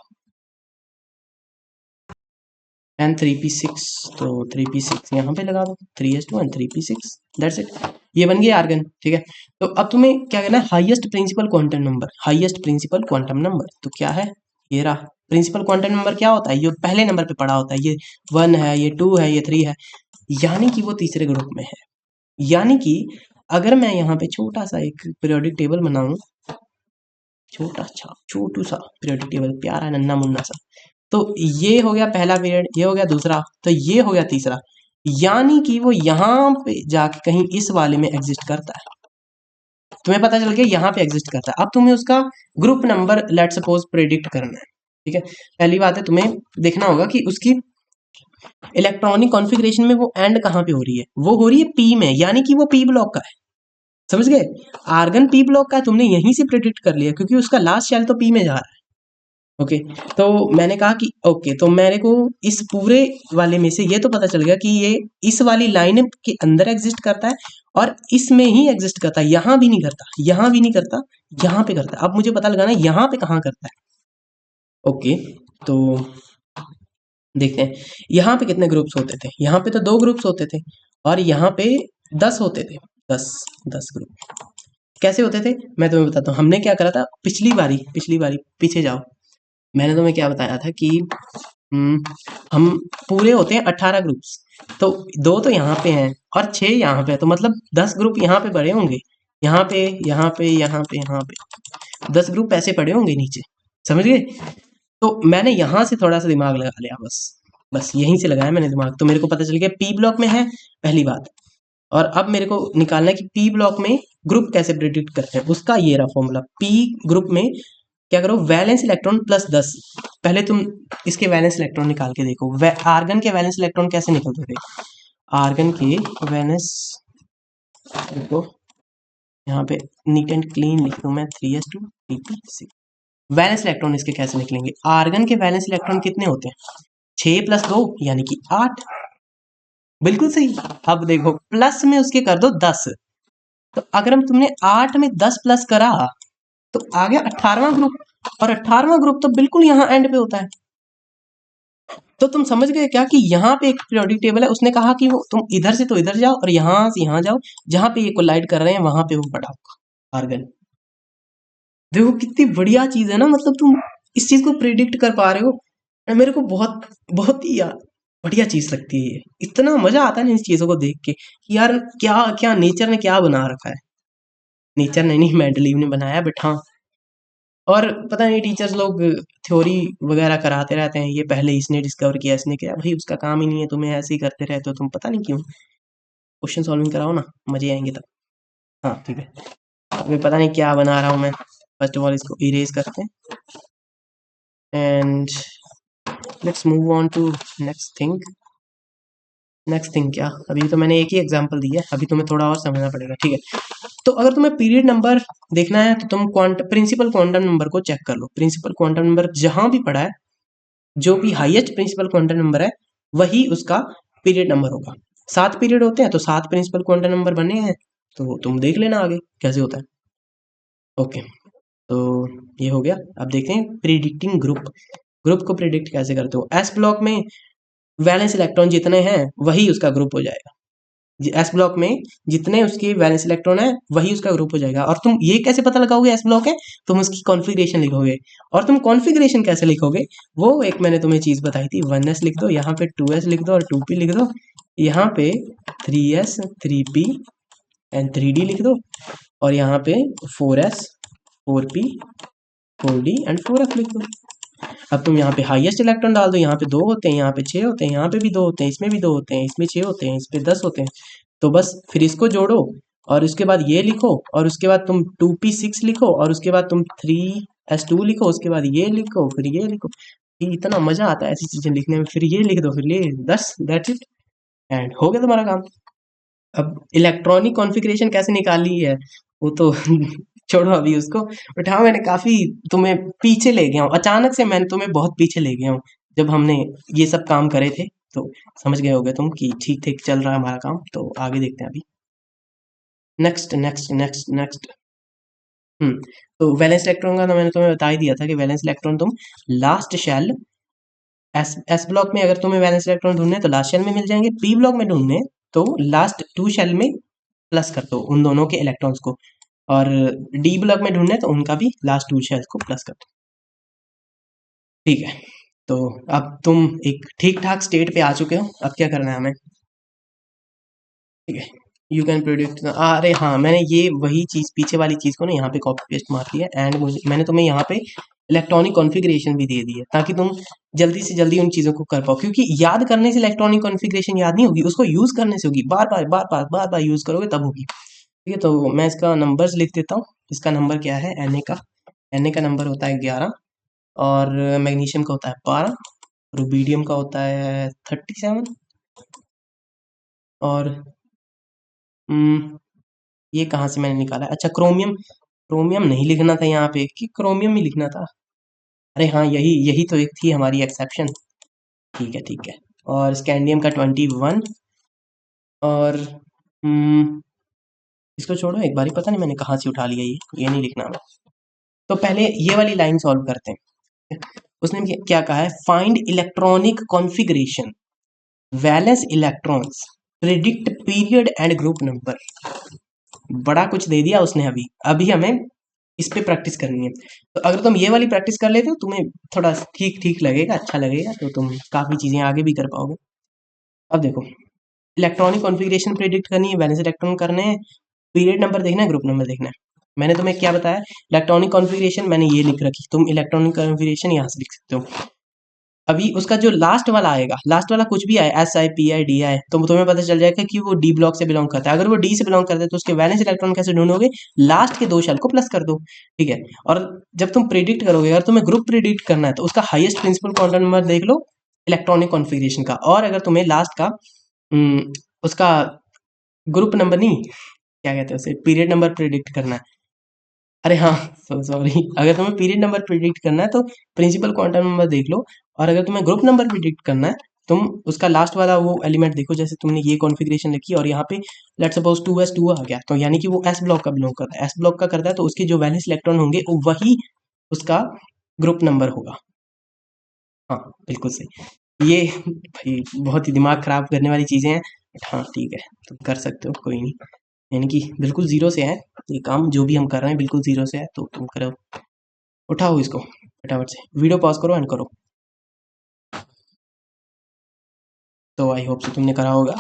A: एंड 3p6, तो 3p6 यहाँ पे लगा दो, 3s2 and 3p6, that's it, ये बन गया आर्गन। ठीक है, तो अब तुम्हें क्या करना है, highest principal quantum number, highest principal quantum number तो क्या है, ये रहा। प्रिंसिपल क्वांटम नंबर क्या होता है, ये पहले नंबर पे पड़ा होता है, ये 1 है, ये 2 है, ये 3 है, यानी कि वो तीसरे ग्रुप में है। यानी कि अगर मैं यहाँ पे छोटा सा एक पीरियोडिक टेबल बनाऊं, छोटू सा पीरियोडिक टेबल, प्यारा नन्ना मुन्ना सा, तो ये हो गया पहला पीरियड, ये हो गया दूसरा, तो ये हो गया तीसरा, यानी कि वो यहाँ पे जाके कहीं इस वाले में एग्जिस्ट करता है। तुम्हें पता चल गया यहाँ पे एग्जिस्ट करता है, अब तुम्हें उसका group number let suppose predict करना है। ठीक है, पहली बात है तुम्हें देखना होगा कि उसकी इलेक्ट्रॉनिक कॉन्फ़िगरेशन में वो एंड कहाँ पे हो रही है, वो हो रही है पी में, यानी कि वो पी ब्लॉक का है। समझ गए, आर्गन पी ब्लॉक का है, तुमने यहीं से प्रेडिक्ट कर लिया क्योंकि उसका लास्ट शेल तो पी में जा रहा है। ओके, तो मैंने कहा कि ओके, तो मेरे को इस पूरे वाले में से ये तो पता चल गया कि ये इस वाली लाइन के अंदर एग्जिस्ट करता है और इसमें ही एग्जिस्ट करता है, यहां भी नहीं करता, यहां भी नहीं करता, यहां पे करता है। अब मुझे पता लगाना यहां पे कहाँ करता है। ओके, तो देखते हैं यहाँ पे कितने ग्रुप्स होते थे। यहाँ पे तो 2 ग्रुप्स होते थे और यहाँ पे 10 होते थे। 10 ग्रुप कैसे होते थे मैं तुम्हें बताता हूँ। हमने क्या करा था पिछली बारी पीछे जाओ, मैंने तुम्हें क्या बताया था कि हम्म, हम पूरे होते हैं 18 ग्रुप्स, तो 2 तो यहाँ पे हैं और 6 यहाँ पे है, तो मतलब 10 ग्रुप यहाँ पे पड़े होंगे, यहाँ पे यहाँ पे यहाँ पे यहाँ पे 10 ग्रुप ऐसे पड़े होंगे नीचे। समझ गए, तो मैंने यहाँ से थोड़ा सा दिमाग लगा लिया, बस बस यहीं से लगाया मैंने दिमाग, तो मेरे को पता चल गया पी ब्लॉक में है, पहली बात। और अब मेरे को निकालना है कि पी ब्लॉक में ग्रुप कैसे प्रिडिक्ट करते हैं, उसका ये रहा फॉर्मूला। पी ग्रुप में क्या करो, वैलेंस इलेक्ट्रॉन प्लस 10। पहले तुम इसके वैलेंस इलेक्ट्रॉन निकाल के देखो, आर्गन के वैलेंस इलेक्ट्रॉन कैसे निकलते थे। आर्गन के वैलेंस, देखो यहाँ पे नीट एंड क्लीन लिख दूं मैं 3s2 pp6। वैलेंस इलेक्ट्रॉन इसके कैसे निकलेंगे, आर्गन के वैलेंस इलेक्ट्रॉन कितने होते हैं, 6 + 2 यानी कि 8। बिल्कुल सही। अब देखो प्लस में उसके कर दो 10, तो अगर हम तुमने 8 में 10 प्लस करा तो आ गया 18वां ग्रुप, और 18वां ग्रुप तो बिल्कुल यहाँ एंड पे होता है। तो तुम समझ गए क्या कि यहाँ पे एक पीरियोडिक टेबल है, उसने कहा कि वो तुम इधर से तो इधर जाओ और यहाँ से यहाँ जाओ, जहां पे ये कोलाइड कर रहे हैं वहां पे वो पड़ा होगा आर्गन। देखो कितनी बढ़िया चीज है ना, मतलब तुम इस चीज को प्रिडिक्ट कर पा रहे हो। और मेरे को बहुत बहुत ही यार बढ़िया चीज लगती है ये, इतना मजा आता है ना इस चीजों को देख के कि यार क्या क्या नेचर ने क्या बना रखा है। नेचर ने नहीं, मेंडलीव ने बनाया, बट हाँ। और पता नहीं टीचर्स लोग थ्योरी वगैरह कराते रहते हैं, ये पहले इसने डिस्कवर किया, इसने किया, भाई उसका काम ही नहीं है, तुम्हें ऐसे ही करते रहते हो तुम, पता नहीं क्यों। क्वेश्चन सॉल्विंग कराओ ना, मजे आएंगे तब। हाँ ठीक है, अभी पता नहीं क्या बना रहा हूँ मैं। फर्स्ट ऑफ ऑल इसको इरेज करते हैं and let's move on to next thing. Next thing क्या, अभी तो मैंने एक ही एग्जांपल दी है, अभी तुम्हें थोड़ा और समझना पड़ेगा, ठीक है। तो अगर तुम्हें पीरियड नंबर देखना है तो तुम प्रिंसिपल क्वांटम नंबर को चेक कर लो। प्रिंसिपल क्वांटम नंबर जहां भी पड़ा है, जो भी हाईएस्ट प्रिंसिपल क्वांटम नंबर है वही उसका पीरियड नंबर होगा। 7 पीरियड होते हैं तो 7 प्रिंसिपल क्वांटम नंबर बने हैं, तो तुम देख लेना आगे कैसे होता है। ओके, तो ये हो गया। अब देखते हैं प्रिडिक्टिंग ग्रुप। ग्रुप को प्रिडिक्ट कैसे करते हो। एस ब्लॉक में वैलेंस इलेक्ट्रॉन जितने हैं वही उसका ग्रुप हो जाएगा। एस ब्लॉक में जितने उसके वैलेंस इलेक्ट्रॉन है वही उसका ग्रुप हो जाएगा। और तुम ये कैसे पता लगाओगे एस ब्लॉक है, तुम उसकी कॉन्फ़िगरेशन लिखोगे। और तुम कॉन्फ़िगरेशन कैसे लिखोगे, वो एक मैंने तुम्हें चीज बताई थी, 1s लिख दो, यहाँ पे 2s लिख दो और 2p लिख दो, यहाँ पे 3s 3p एंड 3d लिख दो, और यहाँ पे 4s 4p 4d and 4f लिख दो। अब तुम यहाँ पे हाईएस्ट इलेक्ट्रॉन डाल दो, यहाँ पे 2 होते हैं, यहाँ पे 6 होते हैं, यहाँ पे भी 2 होते हैं, इसमें भी 2 होते हैं, इसमें 6 होते हैं, इस पे 10 होते हैं। तो बस फिर इसको जोड़ो और उसके बाद ये लिखो, और उसके बाद तुम 2p6 लिखो, और उसके बाद तुम 3s2 लिखो, उसके बाद ये लिखो, फिर ये लिखो। ये इतना मजा आता है ऐसी चीजें लिखने में, फिर ये लिख दो, फिर ये, बस दैट्स इट एंड हो गया तुम्हारा काम। अब इलेक्ट्रॉनिक कॉन्फ़िगरेशन कैसे निकाली है वो तो छोड़ो अभी उसको। बट हाँ, मैंने काफी तुम्हें पीछे ले गया हूँ, अचानक से मैंने तुम्हें बहुत पीछे ले गया हूँ। जब हमने ये सब काम करे थे तो समझ गए होगे तुम कि ठीक ठीक चल रहा है हमारा काम। तो आगे देखते हैं अभी। Next next next next. Hmm, तो वैलेंस इलेक्ट्रॉन का तो मैंने तुम्हें बता ही दिया था कि वैलेंस इलेक्ट्रॉन तुम लास्ट शेल, एस ब्लॉक में अगर तुम्हें वैलेंस इलेक्ट्रॉन ढूंढने तो लास्ट शेल में मिल जाएंगे, पी ब्लॉक में ढूंढने तो लास्ट 2 शेल में प्लस कर दो उन दोनों के इलेक्ट्रॉन्स को, और डी ब्लॉक में ढूंढने तो उनका भी लास्ट 2 शेल्स को प्लस कर दो। ठीक है, तो अब तुम एक ठीक ठाक स्टेट पे आ चुके हो, अब क्या करना है हमें। ठीक है, यू कैन प्रोड्यूस, अरे हाँ, मैंने ये वही चीज पीछे वाली चीज को ना यहाँ पे कॉपी पेस्ट मार दिया, एंड मैंने तुम्हें यहाँ पे इलेक्ट्रॉनिक कॉन्फ़िगरेशन भी दे दी है ताकि तुम जल्दी से जल्दी उन चीजों को कर पाओ, क्योंकि याद करने से इलेक्ट्रॉनिक कॉन्फ़िगरेशन याद नहीं होगी, उसको यूज करने से होगी, बार बार बार बार बार बार यूज करोगे तब होगी। ठीक है, तो मैं इसका नंबर्स लिख देता हूँ। इसका नंबर क्या है, Na का, Na का नंबर होता है 11, और मैग्नीशियम का होता है 12, रुबीडियम का होता है 37, और ये कहाँ से मैंने निकाला? अच्छा, क्रोमियम। क्रोमियम नहीं लिखना था यहाँ पे, कि क्रोमियम ही लिखना था। अरे हाँ, यही यही तो एक थी हमारी एक्सेप्शन। ठीक है, ठीक है। और स्कैंडियम का 21, और इसको छोड़ो, एक बारी पता नहीं मैंने कहाँ से उठा लिया, ये नहीं लिखना मैं। तो पहले ये वाली लाइन सॉल्व करते हैं। उसने क्या कहा है? Find electronic configuration, valence electrons, predict period and group number. बड़ा कुछ दे दिया उसने। अभी अभी हमें इस पे प्रैक्टिस करनी है। तो अगर तुम ये वाली प्रैक्टिस कर लेते हो, तुम्हें थोड़ा ठीक ठीक लगेगा, अच्छा लगेगा, तो तुम काफ़ी चीज़ें आगे भी कर पाओगे। अब देखो, इलेक्ट्रॉनिक कॉन्फ़िगरेशन प्रिडिक्ट करनी है, वैलेंस इलेक्ट्रॉन करने हैं, पीरियड नंबर देखना है, ग्रुप नंबर देखना है। मैंने तुम्हें क्या बताया? इलेक्ट्रॉनिक कॉन्फ़िगरेशन मैंने ये लिख रखी, तुम इलेक्ट्रॉनिक कॉन्फ़िगरेशन यहाँ से लिख सकते हो। अभी उसका जो लास्ट वाला आएगा, लास्ट वाला कुछ भी आए, S I, P I, D I, तो तुम्हें पता चल जाएगा कि वो डी ब्लॉक से बिलोंग करता है। अगर वो डी से बिलोंग करता है तो उसके वैलेंस इलेक्ट्रॉन कैसे ढूंढोगे? लास्ट के 2 शेल को प्लस कर दो, ठीक है। और जब तुम प्रिडिक्ट करोगे, अगर तुम्हें ग्रुप प्रिडिक्ट करना है, तो उसका हाईएस्ट प्रिंसिपल क्वांटम नंबर देख लो इलेक्ट्रॉनिक कॉन्फ़िगरेशन का। और अगर तुम्हें लास्ट का उसका ग्रुप नंबर नहीं, क्या कहते हैं उसे, पीरियड नंबर प्रिडिक्ट करना है। अरे हाँ, सॉरी, अगर तुम्हें पीरियड नंबर प्रिडिक्ट करना है तो प्रिंसिपल क्वांटम नंबर देख लो। और अगर तुम्हें ग्रुप नंबर प्रिडिक्ट करना है, तुम उसका लास्ट वाला वो एलिमेंट देखो। जैसे तुमने ये कॉन्फ़िगरेशन लिखी और यहाँ पे लेट सपोज 2s2 आ गया, तो यानी कि वो एस ब्लॉक का बिलोंग करता है। एस ब्लॉक का करता है तो उसके जो वैलेंस इलेक्ट्रॉन होंगे वो वही उसका ग्रुप नंबर होगा। हाँ, बिल्कुल सही। ये भाई बहुत ही दिमाग खराब करने वाली चीज़ें हैं, बट हाँ ठीक है, तुम कर सकते हो, कोई नहीं। यानी कि बिल्कुल ज़ीरो से है ये काम, जो भी हम कर रहे हैं बिल्कुल ज़ीरो से है, तो तुम करो। उठाओ इसको फटाफट से, वीडियो पॉज करो एंड करो। तो आई होप से तुमने करा होगा।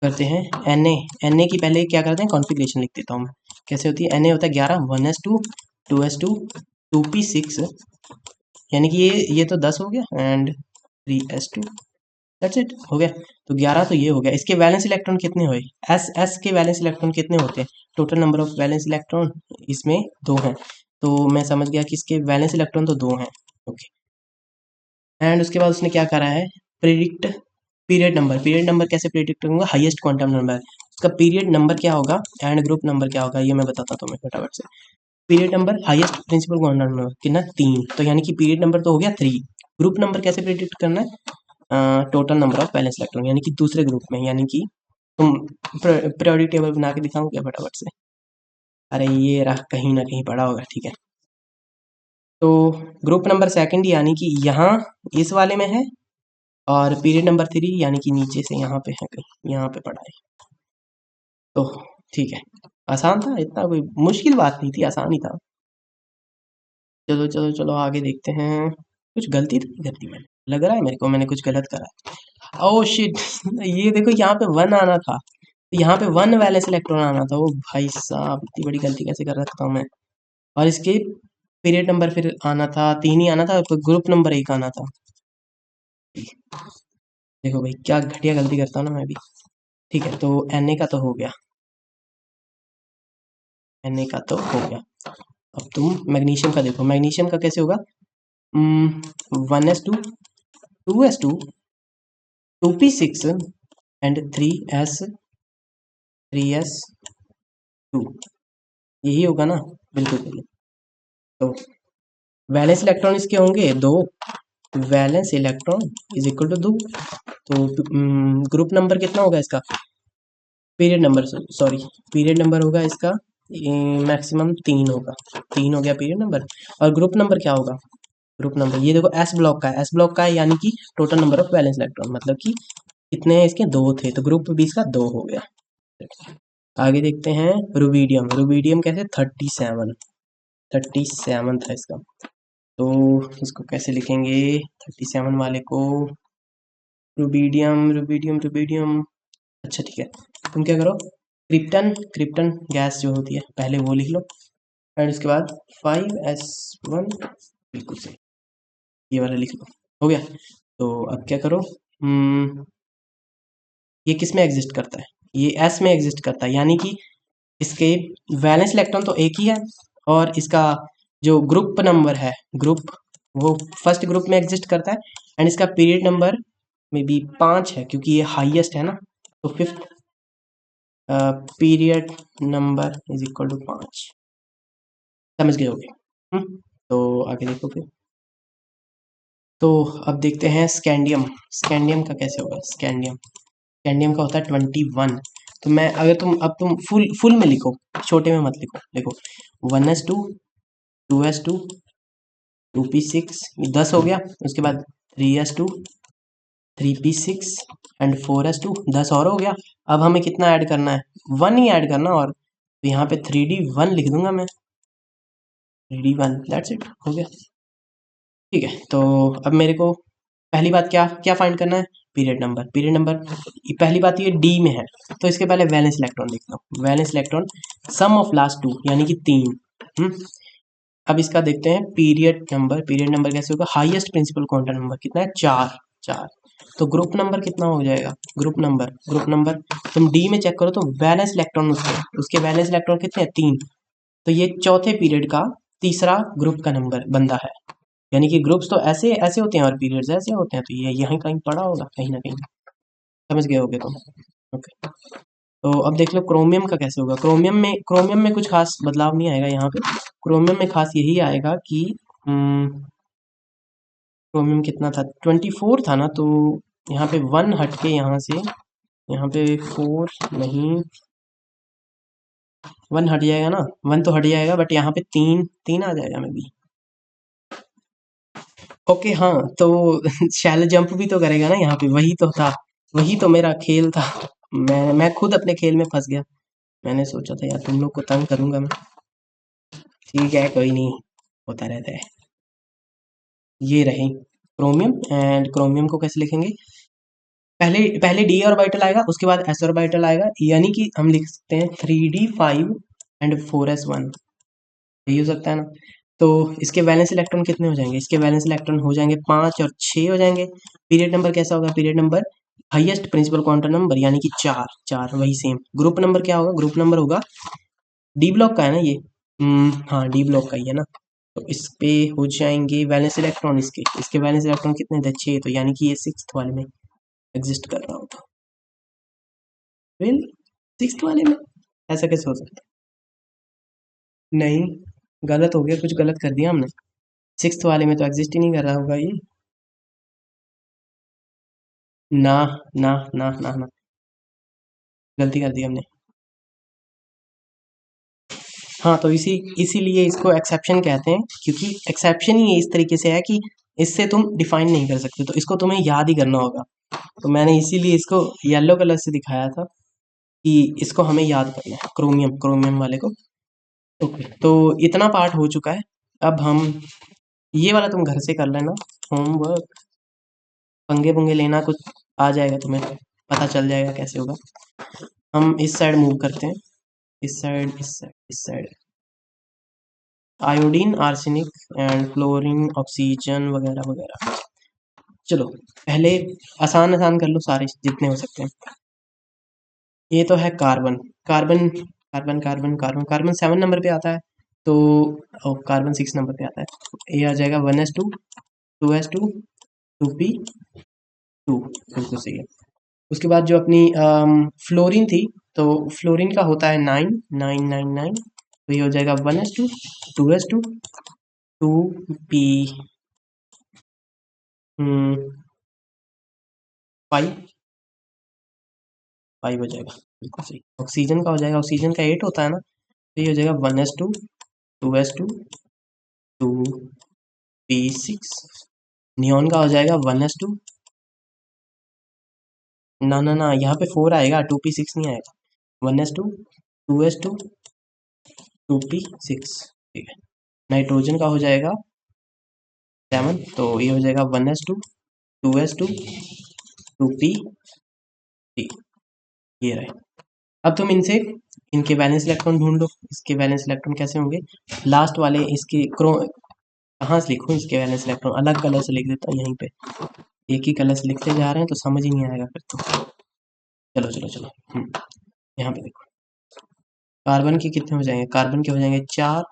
A: करते हैं एन ए। एन ए की पहले क्या करते हैं, कॉन्फ़िगरेशन लिख देता हूँ मैं। कैसे होती है? एन ए होता है 11, 1s2, 2s2, 2p6, यानी कि ये तो 10 हो गया, एंड 3s2, दैट्स इट, हो गया। तो 11 तो ये हो गया। इसके वैलेंस इलेक्ट्रॉन कितने हुए? एस एस के वैलेंस इलेक्ट्रॉन कितने होते हैं? Total number of valence electron इसमें 2 हैं, तो मैं समझ गया कि इसके वैलेंस इलेक्ट्रॉन तो 2 हैं। ओके, एंड उसके बाद उसने क्या करा है? Predict period number. Period number कैसे प्रिडिक्ट करूंगा? हाईएस्ट क्वांटम नंबर, उसका पीरियड नंबर क्या होगा एंड ग्रुप नंबर क्या होगा, ये मैं बताता हूँ तुम्हें फटाफट से। Period number highest principal quantum number कितना? 3, तो यानी कि पीरियड नंबर तो हो गया 3। ग्रुप नंबर कैसे प्रिडिक्ट करना है? Total number of valence electron, यानी कि दूसरे ग्रुप में। यानी कि तुम पीरियोडिक टेबल बना के दिखाऊं क्या फटाफट से? अरे ये रहा, कहीं ना कहीं पड़ा होगा, ठीक है। तो ग्रुप नंबर सेकंड यानी कि यहाँ इस वाले में है, और पीरियड नंबर 3 यानी कि नीचे से यहाँ पे है, कहीं यहाँ पे पड़ा है। तो ठीक है, आसान था, इतना कोई मुश्किल बात नहीं थी, आसान ही था। चलो चलो चलो आगे देखते हैं। कुछ गलती तो नहीं करती मैंने, लग रहा है मेरे को मैंने कुछ गलत करा। ओह शिट, ये देखो यहाँ पे 1 आना था, यहाँ पे 1 वैलेंस इलेक्ट्रॉन आना था। ओ भाई साहब, इतनी बड़ी गलती कैसे कर रखता हूँ मैं। और इसके पीरियड नंबर फिर आना था 3 ही आना था, तो ग्रुप नंबर 1 आना था। देखो भाई क्या घटिया गलती करता हूँ ना मैं भी। ठीक है, तो Na का तो हो गया, Na का तो हो गया। अब तुम मैग्नीशियम का देखो, मैग्नीशियम का कैसे होगा? 1s2, 2s2, 2p6 and 3s2, यही होगा ना? बिल्कुल बिल्कुल। तो वैलेंस इलेक्ट्रॉन इसके होंगे 2, valence electron is equal to 2। तो ग्रुप नंबर कितना होगा इसका? Period number, sorry, period number होगा इसका मैक्सिमम 3 होगा। 3 हो गया पीरियड नंबर। और ग्रुप नंबर क्या होगा? ग्रुप नंबर ये देखो, एस ब्लॉक का है, एस ब्लॉक का है, यानी कि total number of valence electron, मतलब कि कितने हैं इसके? 2 थे, तो ग्रुप बी का 2 हो गया। आगे देखते हैं रुबीडियम। रुबीडियम कैसे? 37, 37 था इसका। तो इसको कैसे लिखेंगे 37 वाले को? Rubidium, rubidium, rubidium. अच्छा ठीक है, तुम क्या करो, क्रिप्टन, क्रिप्टन गैस जो होती है पहले वो लिख लो, एंड उसके बाद 5s1, बिल्कुल सही, ये वाला लिख लो, हो गया। तो अब क्या करो, ये किस में एग्जिस्ट करता है? ये एस में एग्जिस्ट करता है, यानी कि इसके वैलेंस इलेक्ट्रॉन तो एक ही है, और इसका जो ग्रुप नंबर है, ग्रुप वो फर्स्ट ग्रुप में एग्जिस्ट करता है एंड इसका पीरियड नंबर में भी 5 है क्योंकि ये हाईएस्ट है ना। तो fifth period number is equal to 5। समझ गए होगे। तो आगे देखो फिर। तो अब देखते हैं स्कैंडियम। स्कैंडियम का कैसे होगा। स्कैंडियम स्कैंडियम का होता है 21। तो मैं अगर तुम फुल फुल में लिखो, छोटे में मत लिखो। देखो 1s2 2s2 2p6 ये 10 हो गया। उसके बाद 3s2 3p6 एंड 4s2 10 और हो गया। अब हमें कितना ऐड करना है, 1 ही ऐड करना। और तो यहाँ पे 3d1 लिख दूंगा मैं, 3d1 दैट्स इट, हो गया। ठीक है, तो अब मेरे को पहली बात क्या क्या फाइंड करना है, पीरियड नंबर। पीरियड नंबर पहली बात ये डी में है, तो इसके पहले वैलेंस इलेक्ट्रॉन लिख लो। Valence electron sum of last two यानी कि 3। अब इसका देखते हैं पीरियड नंबर। पीरियड नंबर कैसे होगा, हाईएस्ट प्रिंसिपल क्वांटम नंबर कितना है, 4 4। तो ग्रुप नंबर कितना हो जाएगा, ग्रुप नंबर तुम डी में चेक करो तो वैलेंस इलेक्ट्रॉन उसके वैलेंस इलेक्ट्रॉन कितने हैं, 3। तो ये चौथे पीरियड का तीसरा ग्रुप का नंबर बंदा है। यानी कि ग्रुप्स तो ऐसे ऐसे होते हैं और पीरियड्स ऐसे होते हैं, तो ये यहीं कहीं पड़ा होगा कहीं ना कहीं। समझ गए होगे तुम। ओके, तो अब देख लो क्रोमियम का कैसे होगा। क्रोमियम में कुछ खास बदलाव नहीं आएगा यहाँ पे। क्रोमियम में खास यही आएगा कि क्रोमियम कितना था, 24 था ना। तो यहाँ पे 1 हट के यहाँ से, यहाँ पे 4 नहीं, 1 हट जाएगा ना, 1 तो हट जाएगा बट यहाँ पे 3 आ जाएगा मे बी। ओके हाँ, तो शैल जंप भी तो करेगा ना यहाँ पे, वही तो था, वही तो मेरा खेल था। मैं खुद अपने खेल में फंस गया। मैंने सोचा था यार तुम लोग को तंग करूंगा मैं। ठीक है कोई नहीं, होता रहता है। ये रहे क्रोमियम। एंड क्रोमियम को कैसे लिखेंगे, पहले पहले डी ऑर्बिटल आएगा, उसके बाद एस ऑर्बिटल आएगा। यानी कि हम लिख सकते हैं 3d5 एंड 4s1, यही हो सकता है ना। तो इसके वैलेंस इलेक्ट्रॉन कितने हो जाएंगे, इसके वैलेंस इलेक्ट्रॉन हो जाएंगे 5 और 6 हो जाएंगे। पीरियड नंबर कैसा होगा, period number highest principal quantum number यानी कि 4 4 वही सेम। ग्रुप नंबर क्या होगा, ग्रुप नंबर होगा डी ब्लॉक का है ना ये। हाँ डी ब्लॉक का ही है ना। तो इस पे हो जाएंगे वैलेंस इलेक्ट्रॉन, इसके वैलेंस इलेक्ट्रॉन कितने थे, 6। तो यानी कि ये 6th वाले में एग्जिस्ट कर रहा होगा। रियल 6th वाले में, ऐसा कैसे हो सकता है, नहीं गलत हो गया, कुछ गलत कर दिया हमने। 6th वाले में तो एग्जिस्ट ही नहीं कर रहा होगा ये। ना ना ना ना ना, गलती कर दी हमने। हाँ तो इसीलिए इसको एक्सेप्शन कहते हैं, क्योंकि एक्सेप्शन ही इस तरीके से है कि इससे तुम डिफाइन नहीं कर सकते, तो इसको तुम्हें याद ही करना होगा। तो मैंने इसीलिए इसको येलो कलर से दिखाया था कि इसको हमें याद करना है, क्रोमियम क्रोमियम वाले को। ओके, तो इतना पार्ट हो चुका है। अब हम ये वाला तुम घर से कर लेना होमवर्क, पंगे पुंगे लेना कुछ आ जाएगा तुम्हें, पता चल जाएगा कैसे होगा। हम इस साइड मूव करते हैं, इस साइड इस साइड इस side. Iodine, arsenic and chlorine, oxygen वगैरह वगैरह। चलो पहले आसान आसान कर लो सारे जितने हो सकते हैं। ये तो है carbon. Carbon carbon carbon carbon carbon 7 number पे आता है। तो कार्बन 6 नंबर पे आता है। ये आ जाएगा 1s2 2s2 2p2, बिल्कुल सही है। उसके बाद जो अपनी फ्लोरीन थी, तो फ्लोरीन का होता है 9 तो ये हो जाएगा 1s2 2s2 2p5 5 हो जाएगा, बिल्कुल सही। ऑक्सीजन का हो जाएगा, ऑक्सीजन का 8 होता है ना, तो ये हो जाएगा 1s2 2s2 2p6। नियॉन का हो जाएगा 1s2, ना ना ना यहाँ पे 4 आएगा, 2p6 नहीं आएगा। 1s2 2s2 2p6, ठीक है। नाइट्रोजन का हो जाएगा 7, तो ये हो जाएगा 1s2 2s2 2p3, ये रहे। अब तुम इनसे इनके वैलेंस इलेक्ट्रॉन ढूंढ लो। इसके वैलेंस इलेक्ट्रॉन कैसे होंगे, लास्ट वाले इसके कहाँ से लिखूं, इसके वैलेंस इलेक्ट्रॉन अलग कलर से लिख देता हूँ यहीं पे। एक ही कलर से लिखते जा रहे हैं तो समझ ही नहीं आएगा फिर तो। चलो चलो चलो, यहाँ पे देखो कार्बन के कितने हो जाएंगे, कार्बन के हो जाएंगे 4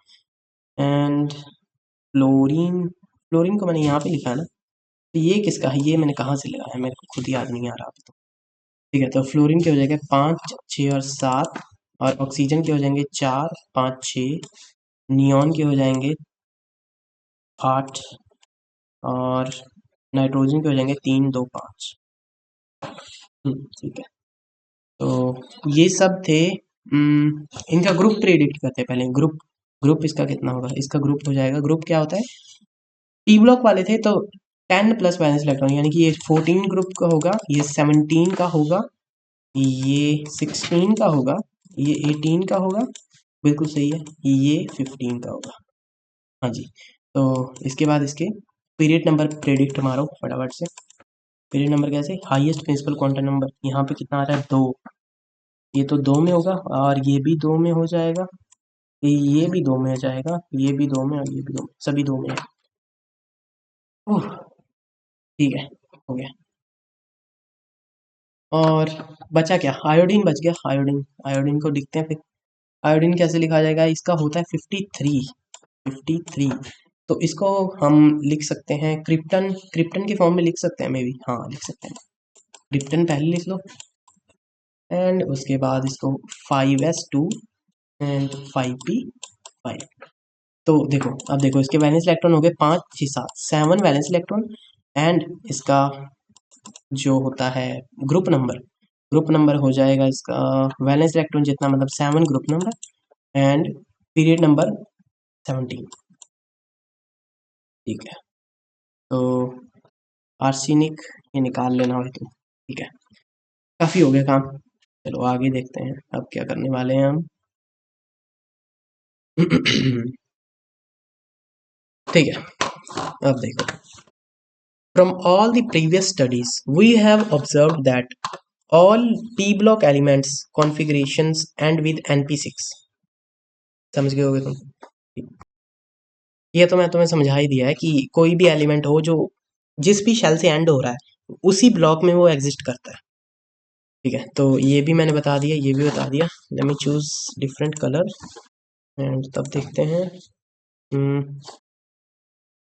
A: एंड फ्लोरीन फ्लोरीन को मैंने यहाँ पे लिखा है ना, तो ये किसका है, ये मैंने कहाँ से लगाया है, मेरे को खुद याद नहीं आ रहा अभी तो। ठीक है, तो फ्लोरीन के हो जाएंगे 5, 6 और 7, और ऑक्सीजन के हो जाएंगे 4, 5, 6, नियॉन के हो जाएंगे 8, और नाइट्रोजन के हो जाएंगे 3, 2, 5। ठीक है, तो ये सब थे। इनका ग्रुप प्रेडिक्ट करते हैं पहले। ग्रुप ग्रुप इसका कितना होगा, इसका ग्रुप हो जाएगा, ग्रुप क्या होता है, टी ब्लॉक वाले थे तो 10 प्लस वैलेंस इलेक्ट्रॉन, यानी कि ये 14 ग्रुप का होगा, ये 17 का होगा, ये 16 का होगा, ये 18 का होगा, बिल्कुल सही है, ये 15 का होगा। हाँ जी, तो इसके बाद इसके पीरियड नंबर प्रेडिक्ट मारो फटाफट से। पीरियड नंबर कैसे, हाईएस्ट प्रिंसिपल क्वांटम नंबर, यहाँ पे कितना आ रहा है 2, ये तो 2 में होगा, और ये भी 2 में हो जाएगा, ये भी 2 में हो जाएगा, ये भी 2 में, और ये भी 2 में, सभी 2 में है। ओह, ठीक है, हो गया। और बचा क्या, आयोडीन बच गया। आयोडीन, आयोडीन को लिखते हैं फिर। आयोडीन कैसे लिखा जाएगा, इसका होता है 53, 53। तो इसको हम लिख सकते हैं क्रिप्टन, क्रिप्टन के फॉर्म में लिख सकते हैं मे बी, हाँ लिख सकते हैं। क्रिप्टन पहले लिख लो, एंड उसके बाद इसको 5s2 एंड 5p5। तो देखो, अब देखो इसके वैलेंस इलेक्ट्रॉन हो गए 5, 6, 7, 7 वैलेंस इलेक्ट्रॉन, एंड इसका जो होता है ग्रुप नंबर, ग्रुप नंबर हो जाएगा इसका वैलेंस इलेक्ट्रॉन जितना, मतलब 7 group number, and period number 17। ठीक है, तो आर्सेनिक ये निकाल लेना हो तो। ठीक है, काफ़ी हो गया काम। चलो आगे देखते हैं अब क्या करने वाले हैं हम। ठीक है, अब देखो, from all the previous studies we have observed that all p block elements configurations end with np6। समझ गए होगे तुम, ये तो मैं तुम्हें समझा ही दिया है कि कोई भी एलिमेंट हो जो जिस भी शेल से एंड हो रहा है उसी ब्लॉक में वो एग्जिस्ट करता है। ठीक है, तो ये भी मैंने बता दिया, ये भी बता दिया। Let me choose different colour, and तब देखते हैं। हम्म,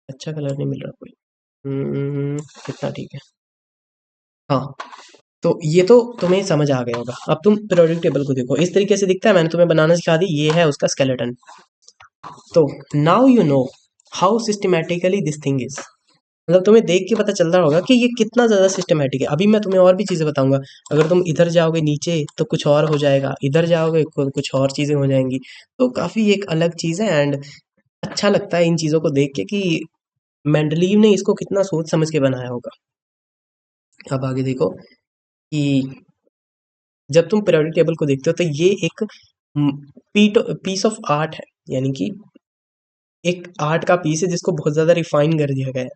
A: अच्छा कलर नहीं मिल रहा कोई। कितना ठीक है, हाँ। तो ये तो तुम्हें समझ आ गया होगा। अब तुम पीरियोडिक टेबल को देखो, इस तरीके से दिखता है, मैंने तुम्हें बनाना सिखा दी, ये है उसका स्केलेटन। तो now you know how systematically this thing is, मतलब तुम्हें देख के पता चल रहा होगा कि ये कितना ज़्यादा सिस्टमैटिक है। अभी मैं तुम्हें और भी चीज़ें बताऊंगा। अगर तुम इधर जाओगे नीचे तो कुछ और हो जाएगा, इधर जाओगे कुछ और चीज़ें हो जाएंगी। तो काफ़ी एक अलग चीज़ है, एंड अच्छा लगता है इन चीज़ों को देख के कि मेंडलीव ने इसको कितना सोच समझ के बनाया होगा। अब आगे देखो कि जब तुम पीरियोडिक टेबल को देखते हो तो ये एक पीस ऑफ आर्ट है, यानी कि एक आर्ट का पीस है जिसको बहुत ज़्यादा रिफाइन कर दिया गया है।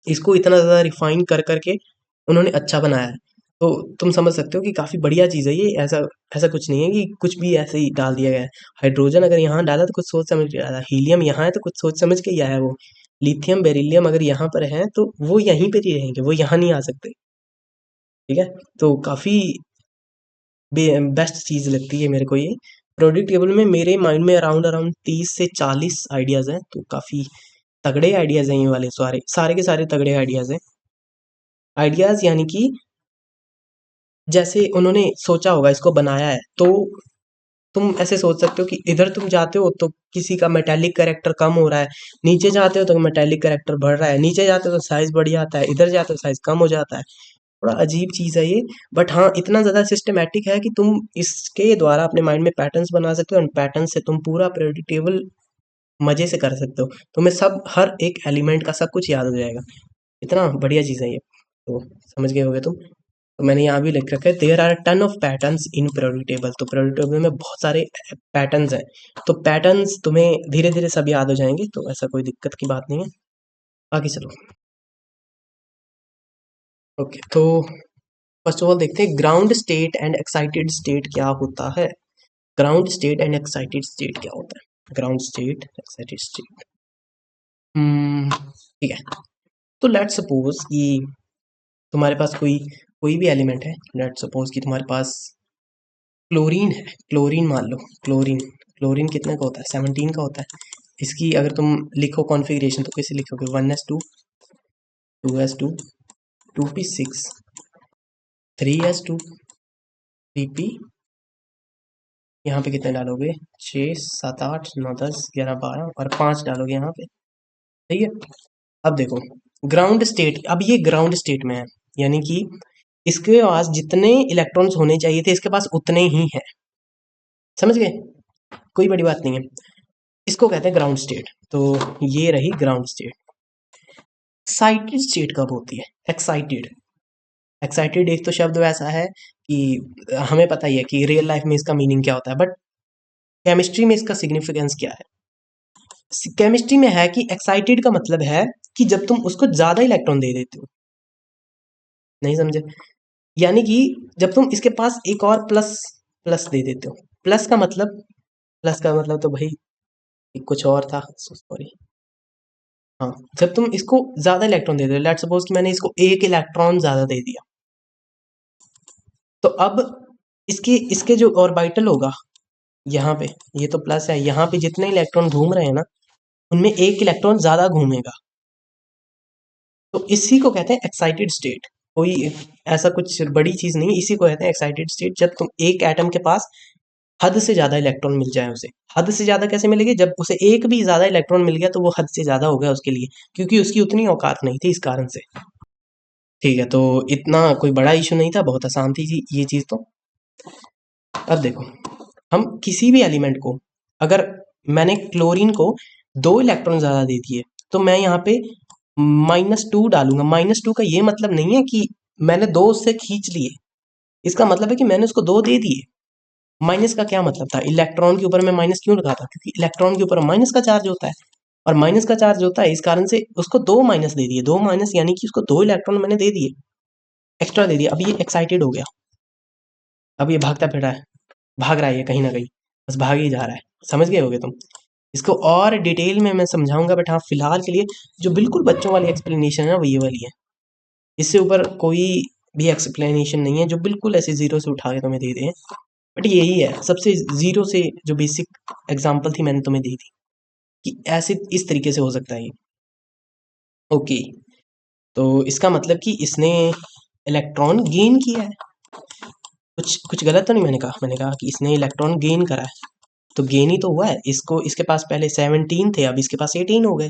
A: इसको इतना ज़्यादा रिफाइन कर करके उन्होंने अच्छा बनाया है। तो तुम समझ सकते हो कि काफ़ी बढ़िया चीज़ है ये। ऐसा ऐसा कुछ नहीं है कि कुछ भी ऐसे ही डाल दिया गया है। हाइड्रोजन अगर यहाँ डाला तो कुछ सोच समझ के डाला, हीलियम यहाँ है तो कुछ सोच समझ के ही आया है वो। लिथियम बेरिलियम अगर यहाँ पर है तो वो यहीं पर ही रहेंगे, वो यहाँ नहीं आ सकते। ठीक है, तो काफ़ी बेस्ट चीज़ लगती है मेरे को ये। प्रोडक्ट टेबल में मेरे माइंड में अराउंड अराउंड 30 से 40 आइडियाज़ हैं, तो काफ़ी तगड़े आइडियाज़ हैं ये वाले, सारे सारे के सारे तगड़े आइडियाज़ हैं। आइडियाज़ यानी कि जैसे उन्होंने सोचा होगा, इसको बनाया है, तो तुम ऐसे सोच सकते हो कि इधर तुम जाते हो तो किसी का मेटालिक कैरेक्टर कम हो रहा है, नीचे जाते हो तो मेटालिक कैरेक्टर बढ़ रहा है, नीचे जाते हो तो साइज बढ़ जाता है, इधर जाते हो साइज कम हो जाता है। थोड़ा अजीब चीज़ है ये, बट हाँ इतना ज़्यादा सिस्टमैटिक है कि तुम इसके द्वारा अपने माइंड में पैटर्न्स बना सकते हो, एंड पैटर्न से तुम पूरा प्रेडिक्टेबल मज़े से कर सकते हो। तुम्हें सब हर एक एलिमेंट का सब कुछ याद हो जाएगा। इतना बढ़िया चीज़ है ये, तो समझ गए होगे तुम। तो मैंने यहाँ भी लिख रखा है there are tons of patterns in periodic table. तो पीरियोडिक टेबल में बहुत सारे पैटर्न्स हैं, तो पैटर्न्स तुम्हें धीरे धीरे सब याद हो जाएंगे, तो ऐसा कोई दिक्कत की बात नहीं है। आगे चलो। ओके, तो फर्स्ट ऑफ ऑल देखते हैं ground state and excited state क्या होता है। Ground state and excited state क्या होता है, ग्राउंड स्टेट एक्साइटेड स्टेट। ठीक है, तो लेट्स सपोज कि तुम्हारे पास कोई कोई भी एलिमेंट है। लेट्स सपोज कि तुम्हारे पास क्लोरीन है, क्लोरीन मान लो, क्लोरीन, क्लोरीन कितने का होता है, 17 का होता है। इसकी अगर तुम लिखो कॉन्फ़िगरेशन तो कैसे लिखोगे, 1s2, 2s2, 2p6, 3s2, 3p, यहाँ पे कितने डालोगे, 6, 7, 8, 9, 10, 11, 12 और 5 डालोगे यहाँ पे। ठीक है, अब देखो ग्राउंड स्टेट, अब ये ग्राउंड स्टेट में है, यानी कि इसके पास जितने इलेक्ट्रॉन्स होने चाहिए थे इसके पास उतने ही हैं। समझ गए, कोई बड़ी बात नहीं है। इसको कहते हैं ग्राउंड स्टेट। तो ये रही ग्राउंड स्टेट। एक्साइटेड स्टेट कब होती है, एक्साइटेड, एक्साइटेड एक तो शब्द वैसा है कि हमें पता ही है कि रियल लाइफ में इसका मीनिंग क्या होता है, बट केमिस्ट्री में इसका सिग्निफिकेंस क्या है। केमिस्ट्री में है कि एक्साइटेड का मतलब है कि जब तुम उसको ज्यादा इलेक्ट्रॉन दे देते हो। नहीं समझे, यानी कि जब तुम इसके पास एक और प्लस प्लस दे देते हो। प्लस का मतलब, प्लस का मतलब तो भाई कुछ और था, सॉरी। हाँ, जब तुम इसको ज्यादा इलेक्ट्रॉन दे दो, लेट्स सपोज कि मैंने इसको एक इलेक्ट्रॉन ज्यादा दे दिया, तो अब इसके इसके जो ऑर्बिटल होगा यहाँ पे, ये तो प्लस है, यहाँ पे जितने इलेक्ट्रॉन घूम रहे हैं ना उनमें एक इलेक्ट्रॉन ज्यादा घूमेगा। तो इसी को कहते हैं एक्साइटेड स्टेट। कोई ऐसा कुछ बड़ी चीज नहीं, इसी को कहते हैं एक्साइटेड स्टेट, जब तुम एक एटम के पास हद से ज्यादा इलेक्ट्रॉन मिल जाए उसे। हद से ज्यादा कैसे मिलेगी, जब उसे एक भी ज्यादा इलेक्ट्रॉन मिल गया तो वो हद से ज्यादा हो गया उसके लिए, क्योंकि उसकी उतनी औकात नहीं थी इस कारण से। ठीक है, तो इतना कोई बड़ा इशू नहीं था, बहुत आसान थी ये चीज तो। अब देखो, हम किसी भी एलिमेंट को, अगर मैंने क्लोरीन को 2 इलेक्ट्रॉन ज्यादा दे दिए तो मैं यहाँ पे -2 डालूंगा। -2 का ये मतलब नहीं है कि मैंने 2 उससे खींच लिए, इसका मतलब है कि मैंने उसको 2 दे दिए। माइनस का क्या मतलब था, इलेक्ट्रॉन के ऊपर मैं माइनस क्यों लगाता, क्योंकि इलेक्ट्रॉन के ऊपर माइनस का चार्ज होता है, और माइनस का चार्ज होता है इस कारण से उसको 2 माइनस दे दिए। 2 माइनस यानी कि उसको 2 इलेक्ट्रॉन मैंने दे दिए, एक्स्ट्रा दे दिया। अब ये एक्साइटेड हो गया, अब ये भागता फिर रहा है, भाग रहा है ये कहीं ना कहीं, बस भाग ही जा रहा है। समझ गए होगे तुम। इसको और डिटेल में मैं समझाऊंगा, बट हाँ फिलहाल के लिए जो बिल्कुल बच्चों वाली एक्सप्लेनेशन है वो ये वाली है। इससे ऊपर कोई भी एक्सप्लेनेशन नहीं है जो बिल्कुल ऐसे जीरो से उठा के तुम्हें दे दें, बट यही है सबसे जीरो से जो बेसिक एग्जांपल थी मैंने तुम्हें दी थी कि ऐसे इस तरीके से हो सकता है ये। ओके, तो इसका मतलब कि इसने इलेक्ट्रॉन गेन किया है। कुछ कुछ गलत तो नहीं मैंने कहा कि इसने इलेक्ट्रॉन गेन करा है, तो गेन ही तो हुआ है। इसको इसके पास पहले 17 थे, अब इसके पास 18 हो गए।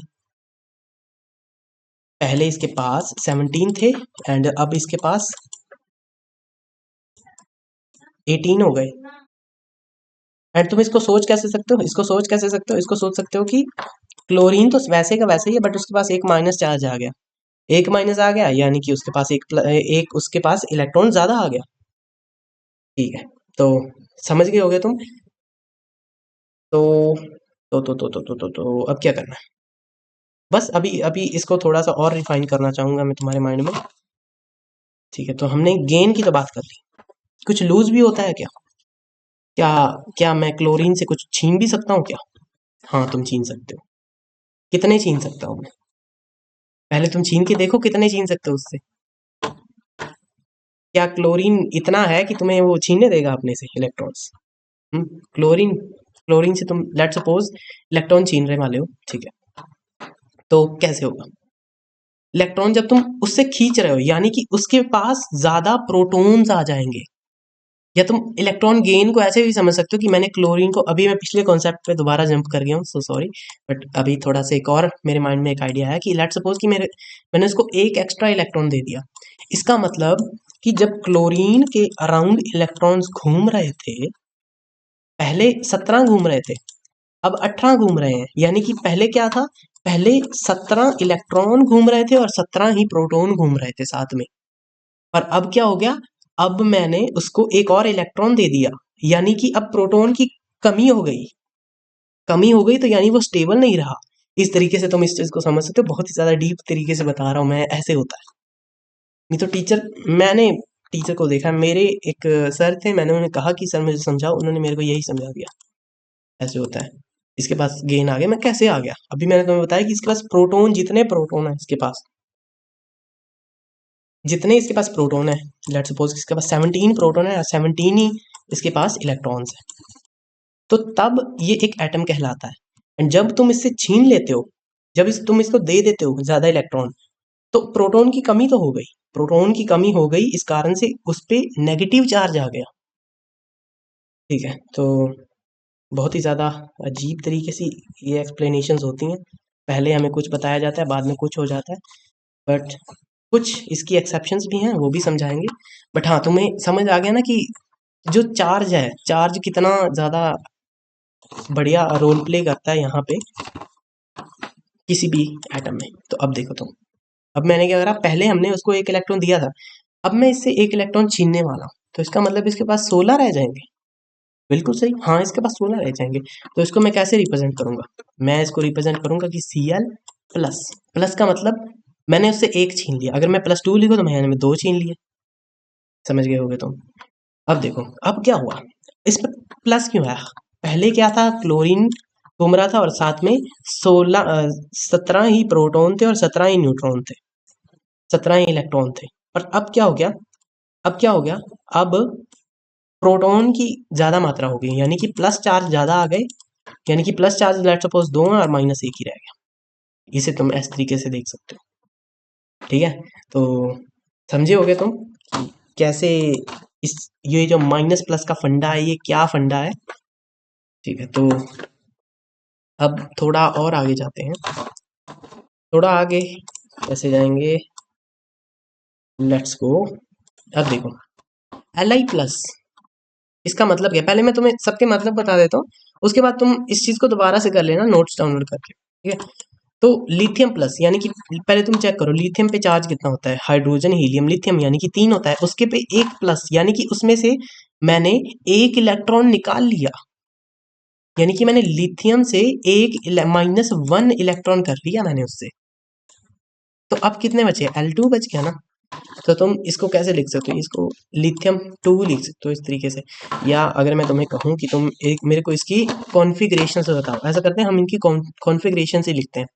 A: पहले इसके पास 17 थे एंड अब इसके पास 18 हो गए। एंड तुम इसको सोच कैसे सकते हो, इसको सोच कैसे सकते हो, इसको सोच सकते हो कि क्लोरीन तो वैसे का वैसे ही है, बट उसके पास एक माइनस चार्ज आ गया। एक माइनस आ गया यानी कि उसके पास एक उसके पास इलेक्ट्रॉन ज्यादा आ गया। ठीक है, तो समझ गए होगे तुम। तो अब क्या करना है, बस अभी अभी इसको थोड़ा सा और रिफाइन करना चाहूंगा मैं तुम्हारे माइंड में। ठीक है, तो हमने गेन की तो बात कर ली, कुछ लूज भी होता है क्या, क्या क्या मैं क्लोरीन से कुछ छीन भी सकता हूँ क्या। हाँ तुम छीन सकते हो, कितने छीन सकता हूँ मैं, पहले तुम छीन के देखो कितने छीन सकते हो उससे। क्या क्लोरीन इतना है कि तुम्हें वो छीनने देगा अपने से इलेक्ट्रॉन्स। क्लोरीन, क्लोरीन से तुम लेट सपोज इलेक्ट्रॉन छीन रहे वाले हो, ठीक है, तो कैसे होगा, इलेक्ट्रॉन जब तुम उससे खींच रहे हो यानी कि उसके पास ज्यादा प्रोटॉन्स आ जाएंगे। या तुम इलेक्ट्रॉन गेन को ऐसे भी समझ सकते हो कि मैंने क्लोरीन को, अभी मैं पिछले कॉन्सेप्ट पे दोबारा जंप कर गया हूँ, सो सॉरी, बट अभी थोड़ा सा एक और मेरे माइंड में एक आइडिया है कि लेट सपोज कि मैंने उसको एक एक्स्ट्रा इलेक्ट्रॉन दे दिया। इसका मतलब कि जब क्लोरीन के अराउंड इलेक्ट्रॉन्स घूम रहे थे, पहले 17 घूम रहे थे, अब 18 घूम रहे हैं, यानी कि पहले क्या था, पहले 17 इलेक्ट्रॉन घूम रहे थे और 17 ही प्रोटॉन घूम रहे थे साथ में। और अब क्या हो गया, अब मैंने उसको एक और इलेक्ट्रॉन दे दिया, यानी कि अब प्रोटॉन की कमी हो गई। कमी हो गई तो यानी वो स्टेबल नहीं रहा। इस तरीके से तुम इस चीज को समझ सकते हो, बहुत ही ज्यादा डीप तरीके से बता रहा हूँ मैं, ऐसे होता है। नहीं तो मैंने टीचर को देखा, मेरे एक सर थे, मैंने उन्हें कहा कि सर मुझे समझाओ, उन्होंने मेरे को यही समझा दिया, ऐसे होता है। इसके पास गेन आ गया, मैं कैसे आ गया, अभी मैंने तुम्हें बताया कि इसके पास प्रोटॉन, जितने प्रोटॉन है इसके पास, जितने इसके पास प्रोटॉन है, लेट सपोज इसके पास 17 प्रोटॉन है, 17 ही इसके पास इलेक्ट्रॉन्स है, तो तब ये एक एटम कहलाता है। एंड जब तुम इससे छीन लेते हो, तुम इसको दे देते हो ज़्यादा इलेक्ट्रॉन, तो प्रोटॉन की कमी तो हो गई, प्रोटॉन की कमी हो गई, इस कारण से उस पे नेगेटिव चार्ज आ गया। ठीक है, तो बहुत ही ज़्यादा अजीब तरीके से ये एक्सप्लेनेशंस होती हैं। पहले हमें कुछ बताया जाता है, बाद में कुछ हो जाता है, बट कुछ इसकी एक्सेप्शंस भी हैं, वो भी समझाएंगे। बट हाँ, तुम्हें समझ आ गया ना कि जो चार्ज है, चार्ज कितना ज़्यादा बढ़िया रोल प्ले करता है यहाँ पे किसी भी एटम में। तो अब देखो तुम, अब मैंने क्या करा, पहले हमने उसको एक इलेक्ट्रॉन दिया था, अब मैं इससे एक इलेक्ट्रॉन छीनने वाला हूँ, तो इसका मतलब इसके पास 16 रह जाएंगे। बिल्कुल सही, हाँ, इसके पास 16 रह जाएंगे। तो इसको मैं कैसे रिप्रेजेंट करूंगा, मैं इसको रिप्रेजेंट करूंगा कि Cl प्लस, प्लस का मतलब मैंने उससे एक छीन लिया, अगर मैं +2 लिखूँ तो मैंने दो छीन लिए। समझ गए होगे तुम। अब देखो, अब क्या हुआ, इस पर प्लस क्यों आया, पहले क्या था, क्लोरीन घूम रहा था और साथ में 17 ही प्रोटॉन थे और 17 ही न्यूट्रॉन थे, 17 ही इलेक्ट्रॉन थे। और अब क्या हो गया, अब क्या हो गया, अब प्रोटॉन की ज्यादा मात्रा हो गई, यानी कि प्लस चार्ज ज्यादा आ गए, यानी कि प्लस चार्ज लेट सपोज 2 है और माइनस एक ही रह गया। इसे तुम इस तरीके से देख सकते हो। ठीक है, तो समझे होगे तुम कि कैसे इस, ये जो माइनस प्लस का फंडा है, ये क्या फंडा है। ठीक है, तो अब थोड़ा और आगे जाते हैं, थोड़ा आगे कैसे जाएंगे, लेट्स गो। अब देखो, Li+, इसका मतलब क्या है? पहले मैं तुम्हें सबके मतलब बता देता हूँ, उसके बाद तुम इस चीज को दोबारा से कर लेना नोट्स डाउनलोड करके। ठीक है, तो लिथियम प्लस, यानी कि पहले तुम चेक करो लिथियम पे चार्ज कितना होता है, हाइड्रोजन हीलियम लिथियम यानी कि 3 होता है, उसके पे एक प्लस, यानी कि उसमें से मैंने एक इलेक्ट्रॉन निकाल लिया, यानी कि मैंने लिथियम से एक -1 इलेक्ट्रॉन कर लिया मैंने उससे। तो अब कितने बचे, L2 बच गया ना। तो तुम इसको कैसे लिख सकते हो, इसको लिथियम 2 लिख सकते हो इस तरीके से। या अगर मैं तुम्हें कहूँ कि तुम एक मेरे को इसकी कॉन्फ़िगरेशन से बताओ, ऐसा करते हैं हम, इनकी कॉन्फ़िगरेशन से लिखते हैं।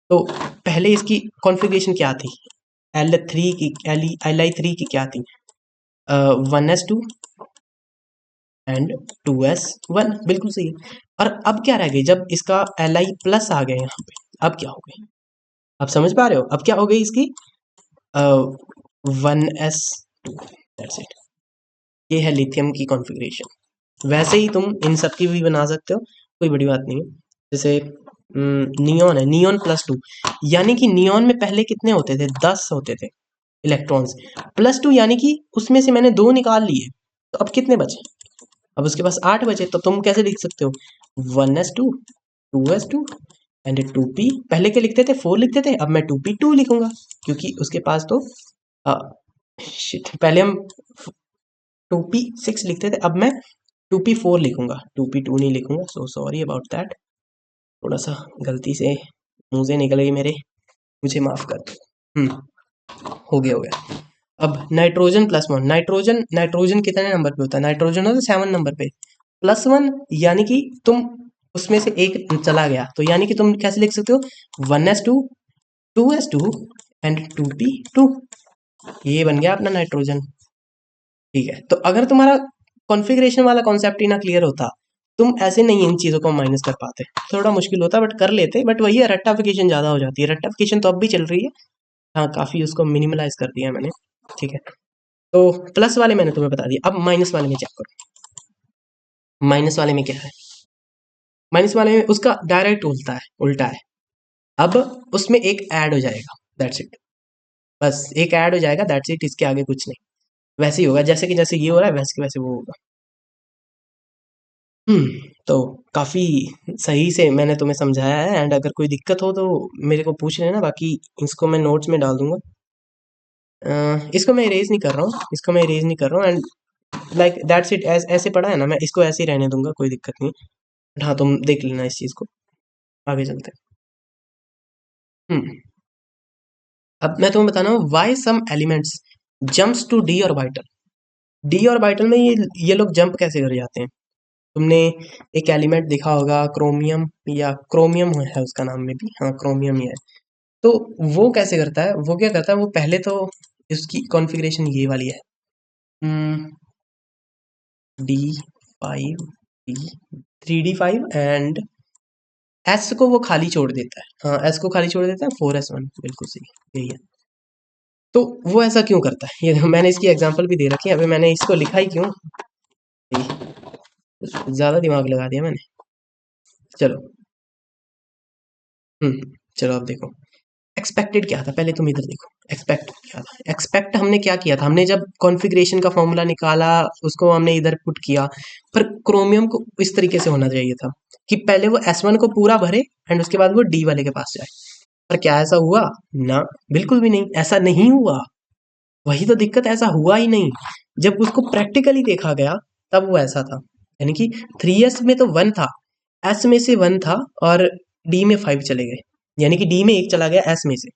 A: तो पहले इसकी कॉन्फ़िगरेशन क्या थी, Li3 की क्या थी, 1s2 एंड 2s1, बिल्कुल सही है। और अब क्या रह गई, जब इसका Li+ आ गया यहाँ पे, अब क्या हो गई, अब समझ पा रहे हो, अब क्या हो गई इसकी 1s2, दैट्स इट। ये है लिथियम की कॉन्फ़िगरेशन। वैसे ही तुम इन सब की भी बना सकते हो, कोई बड़ी बात नहीं है। जैसे नियॉन है, नियॉन+2, यानी कि नियॉन में पहले कितने होते थे, 10 होते थे इलेक्ट्रॉन्स, +2 यानी कि उसमें से मैंने 2 निकाल लिए, तो अब कितने बचे, अब उसके पास 8 बचे। तो तुम कैसे लिख सकते हो, 1s2 2s2 एंड 2p, पहले क्या लिखते थे, 4 लिखते थे, अब मैं 2p2 लिखूंगा, क्योंकि उसके पास तो पहले हम 2p6 लिखते थे, अब मैं 2p4 लिखूंगा, 2p2 नहीं लिखूंगा। सो सॉरी अबाउट दैट, थोड़ा सा गलती से मुंह से निकल गई मेरे, मुझे माफ कर दो। हो गया, हो गया। अब नाइट्रोजन+1, नाइट्रोजन, नाइट्रोजन कितने नंबर पे होता है, नाइट्रोजन होता है 7 नंबर पे, +1, यानी कि तुम उसमें से एक चला गया, तो यानी कि तुम कैसे लिख सकते हो, 1s2 2s2 एंड 2p2, ये बन गया अपना नाइट्रोजन। ठीक है, तो अगर तुम्हारा कॉन्फ़िगरेशन वाला कॉन्सेप्ट ही ना क्लियर होता, तुम ऐसे नहीं इन चीज़ों को माइनस कर पाते, थोड़ा मुश्किल होता बट कर लेते, बट वही है, रट्टाफिकेशन ज़्यादा हो जाती है, रट्टाफिकेशन तो अब भी चल रही है। हाँ, काफ़ी उसको मिनिमलाइज कर दिया मैंने। ठीक है, तो प्लस वाले मैंने तुम्हें बता दिया, अब माइनस वाले में चेक करो, माइनस वाले में क्या है, माइनस वाले में उसका डायरेक्ट उल्टा है, उल्टा है। अब उसमें एक ऐड हो जाएगा, दैट्स इट, बस एक ऐड हो जाएगा, दैट्स इट, इसके आगे कुछ नहीं। वैसे ही होगा, जैसे कि जैसे ये हो रहा है वैसे के वैसे वो होगा। तो काफ़ी सही से मैंने तुम्हें समझाया है, एंड अगर कोई दिक्कत हो तो मेरे को पूछ लेना, बाकी इसको मैं नोट्स में डाल दूंगा। इसको मैं इरेज नहीं कर रहा हूँ, इसको मैं इरेज नहीं कर रहा हूँ, एंड लाइक दैट्स इट, ऐसे पढ़ा है ना, मैं इसको ऐसे ही रहने दूंगा, कोई दिक्कत नहीं। हाँ, तुम देख लेना इस चीज़ को, आगे चलते हैं। अब मैं तुम्हें बताना हूँ why some elements jumps to D orbital, D orbital में ये लोग जंप कैसे कर जाते हैं। तुमने एक एलिमेंट देखा होगा, क्रोमियम, या क्रोमियम है उसका नाम में भी, हाँ क्रोमियम ही है। तो वो कैसे करता है, वो क्या करता है, वो पहले तो इसकी कॉन्फ़िगरेशन ये वाली है, D5 D 3D5 and S को वो खाली छोड़ देता है, हाँ एस को खाली छोड़ देता है, 4s1 बिल्कुल सही यही है। तो वो ऐसा क्यों करता है, ये मैंने इसकी एग्जांपल भी दे रखी है, अभी मैंने इसको लिखा ही क्यों, ज्यादा दिमाग लगा दिया मैंने। चलो चलो अब देखो एक्सपेक्टेड क्या था, पहले तुम इधर देखो एक्सपेक्ट क्या था। एक्सपेक्ट हमने क्या किया था, हमने जब कॉन्फ़िगरेशन का फॉर्मूला निकाला उसको हमने इधर पुट किया, पर क्रोमियम को इस तरीके से होना चाहिए था कि पहले वो S1 को पूरा भरे एंड उसके बाद वो डी वाले के पास जाए। पर क्या ऐसा हुआ ना, बिल्कुल भी नहीं, ऐसा नहीं हुआ। वही तो दिक्कत, ऐसा हुआ ही नहीं। जब उसको प्रैक्टिकली देखा गया तब वो ऐसा था, यानी कि 3s में तो 1 था, एस में से 1 था और डी में 5 चले गए, यानी कि डी में 1 चला गया एस में से।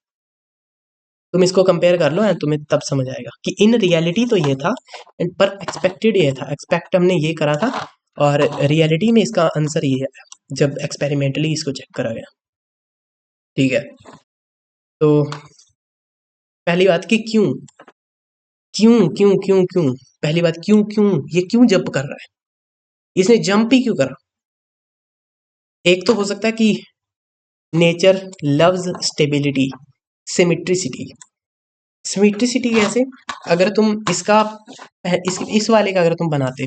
A: तुम इसको कंपेयर कर लो एंड तुम्हें तब समझ आएगा कि इन रियलिटी तो ये था एंड पर एक्सपेक्टेड ये था, एक्सपेक्ट हमने ये करा था और रियलिटी में इसका आंसर ये है जब एक्सपेरिमेंटली इसको चेक करा गया। ठीक है, तो पहली बात कि क्यों क्यों क्यों क्यों क्यों, पहली बात क्यों क्यों ये क्यों जंप कर रहा है, इसने जंप ही क्यों करा। एक तो हो सकता है कि nature loves stability, symmetricity. Symmetricity कैसे, अगर तुम इसका इस वाले का अगर तुम बनाते,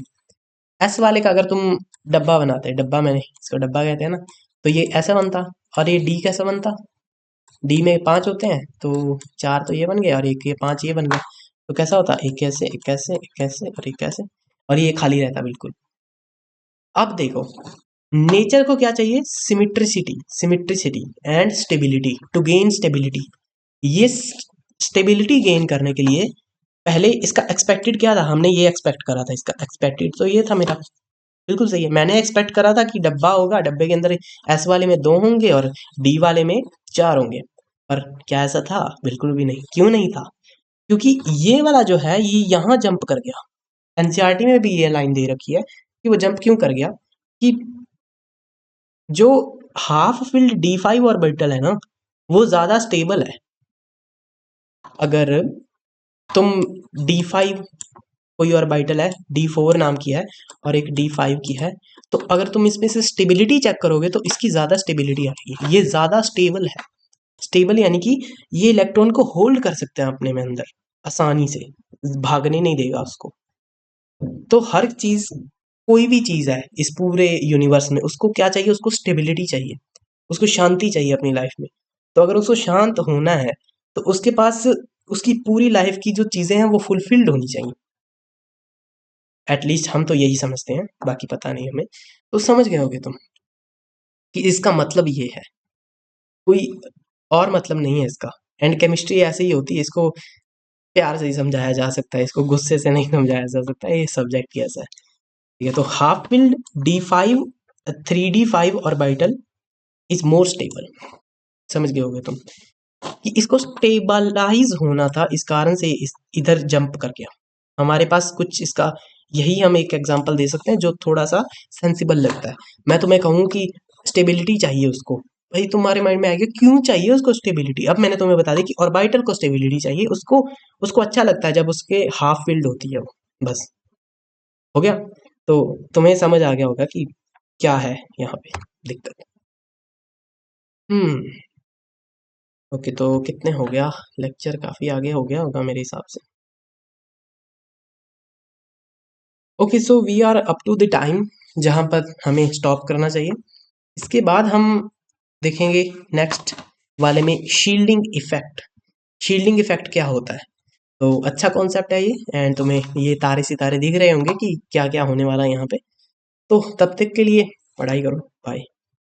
A: एस वाले का अगर तुम डब्बा बनाते, डब्बा मैंने इसको डब्बा कहते हैं ना, तो ये ऐसा बनता और ये डी कैसा बनता, डी में 5 होते हैं तो 4 तो ये बन गए और एक ये 5 ये बन गए, तो कैसा होता एक ऐसे एक ऐसे एक ऐसे और एक ऐसे, और ये खाली रहता बिल्कुल। अब देखो नेचर को क्या चाहिए, symmetricity, symmetricity and stability, to gain stability. ये स्टेबिलिटी गेन करने के लिए पहले इसका एक्सपेक्टेड क्या था, हमने ये एक्सपेक्ट करा था, इसका एक्सपेक्टेड तो ये था मेरा, बिल्कुल सही है। मैंने एक्सपेक्ट करा था कि डब्बा होगा, डब्बे के अंदर एस वाले में 2 होंगे और डी वाले में 4 होंगे, पर क्या ऐसा था, बिल्कुल भी नहीं। क्यों नहीं था, क्योंकि ये वाला जो है ये यहाँ जंप कर गया। एनसीईआरटी में भी ये लाइन दे रखी है कि वो जंप क्यों कर गया, कि जो हाफ फिल्ड D5 ऑर्बिटल है ना वो ज्यादा स्टेबल है। अगर तुम D5 कोई ऑर्बिटल है, D4 नाम की है और एक D5 की है, तो अगर तुम इसमें से स्टेबिलिटी चेक करोगे तो इसकी ज्यादा स्टेबिलिटी आएगी, ये ज्यादा स्टेबल है। स्टेबल यानी कि ये इलेक्ट्रॉन को होल्ड कर सकते हैं अपने में अंदर आसानी से, भागने नहीं देगा उसको। तो हर चीज, कोई भी चीज है इस पूरे यूनिवर्स में, उसको क्या चाहिए, उसको स्टेबिलिटी चाहिए, उसको शांति चाहिए अपनी लाइफ में। तो अगर उसको शांत होना है तो उसके पास उसकी पूरी लाइफ की जो चीजें हैं वो फुलफिल्ड होनी चाहिए। एटलीस्ट हम तो यही समझते हैं, बाकी पता नहीं हमें। तो समझ गए होगे तुम कि इसका मतलब ये है, कोई और मतलब नहीं है इसका। एंड केमिस्ट्री ऐसे ही होती है, इसको प्यार से ही समझाया जा सकता है, इसको गुस्से से नहीं समझाया जा सकता, ये सब्जेक्ट ही ऐसा है। ठीक है, तो half filled D5 3D5 orbital is more stable, समझ गए होगे तुम कि इसको स्टेबलाइज होना था, इस कारण से इधर जंप कर गया। हमारे पास कुछ इसका यही हम एक एग्जांपल दे सकते हैं जो थोड़ा सा सेंसिबल लगता है। मैं तुम्हें कहूँ कि स्टेबिलिटी चाहिए उसको, भाई तुम्हारे माइंड में आएगा क्यों चाहिए उसको स्टेबिलिटी। अब मैंने तुम्हें बता दी कि ऑर्बिटल को स्टेबिलिटी चाहिए, उसको उसको अच्छा लगता है जब उसके हाफ फील्ड होती है वो, बस हो गया। तो तुम्हें समझ आ गया होगा कि क्या है यहाँ पे दिक्कत। हम्म ओके, तो कितने हो गया, लेक्चर काफी आगे हो गया होगा मेरे हिसाब से। Okay, so we are up to the time जहाँ पर हमें स्टॉप करना चाहिए। इसके बाद हम देखेंगे नेक्स्ट वाले में शील्डिंग इफेक्ट। शील्डिंग इफेक्ट क्या होता है, तो अच्छा कॉन्सेप्ट है ये, एंड तुम्हें ये तारे सितारे दिख रहे होंगे कि क्या क्या होने वाला है यहाँ पे। तो तब तक के लिए पढ़ाई करो, बाय।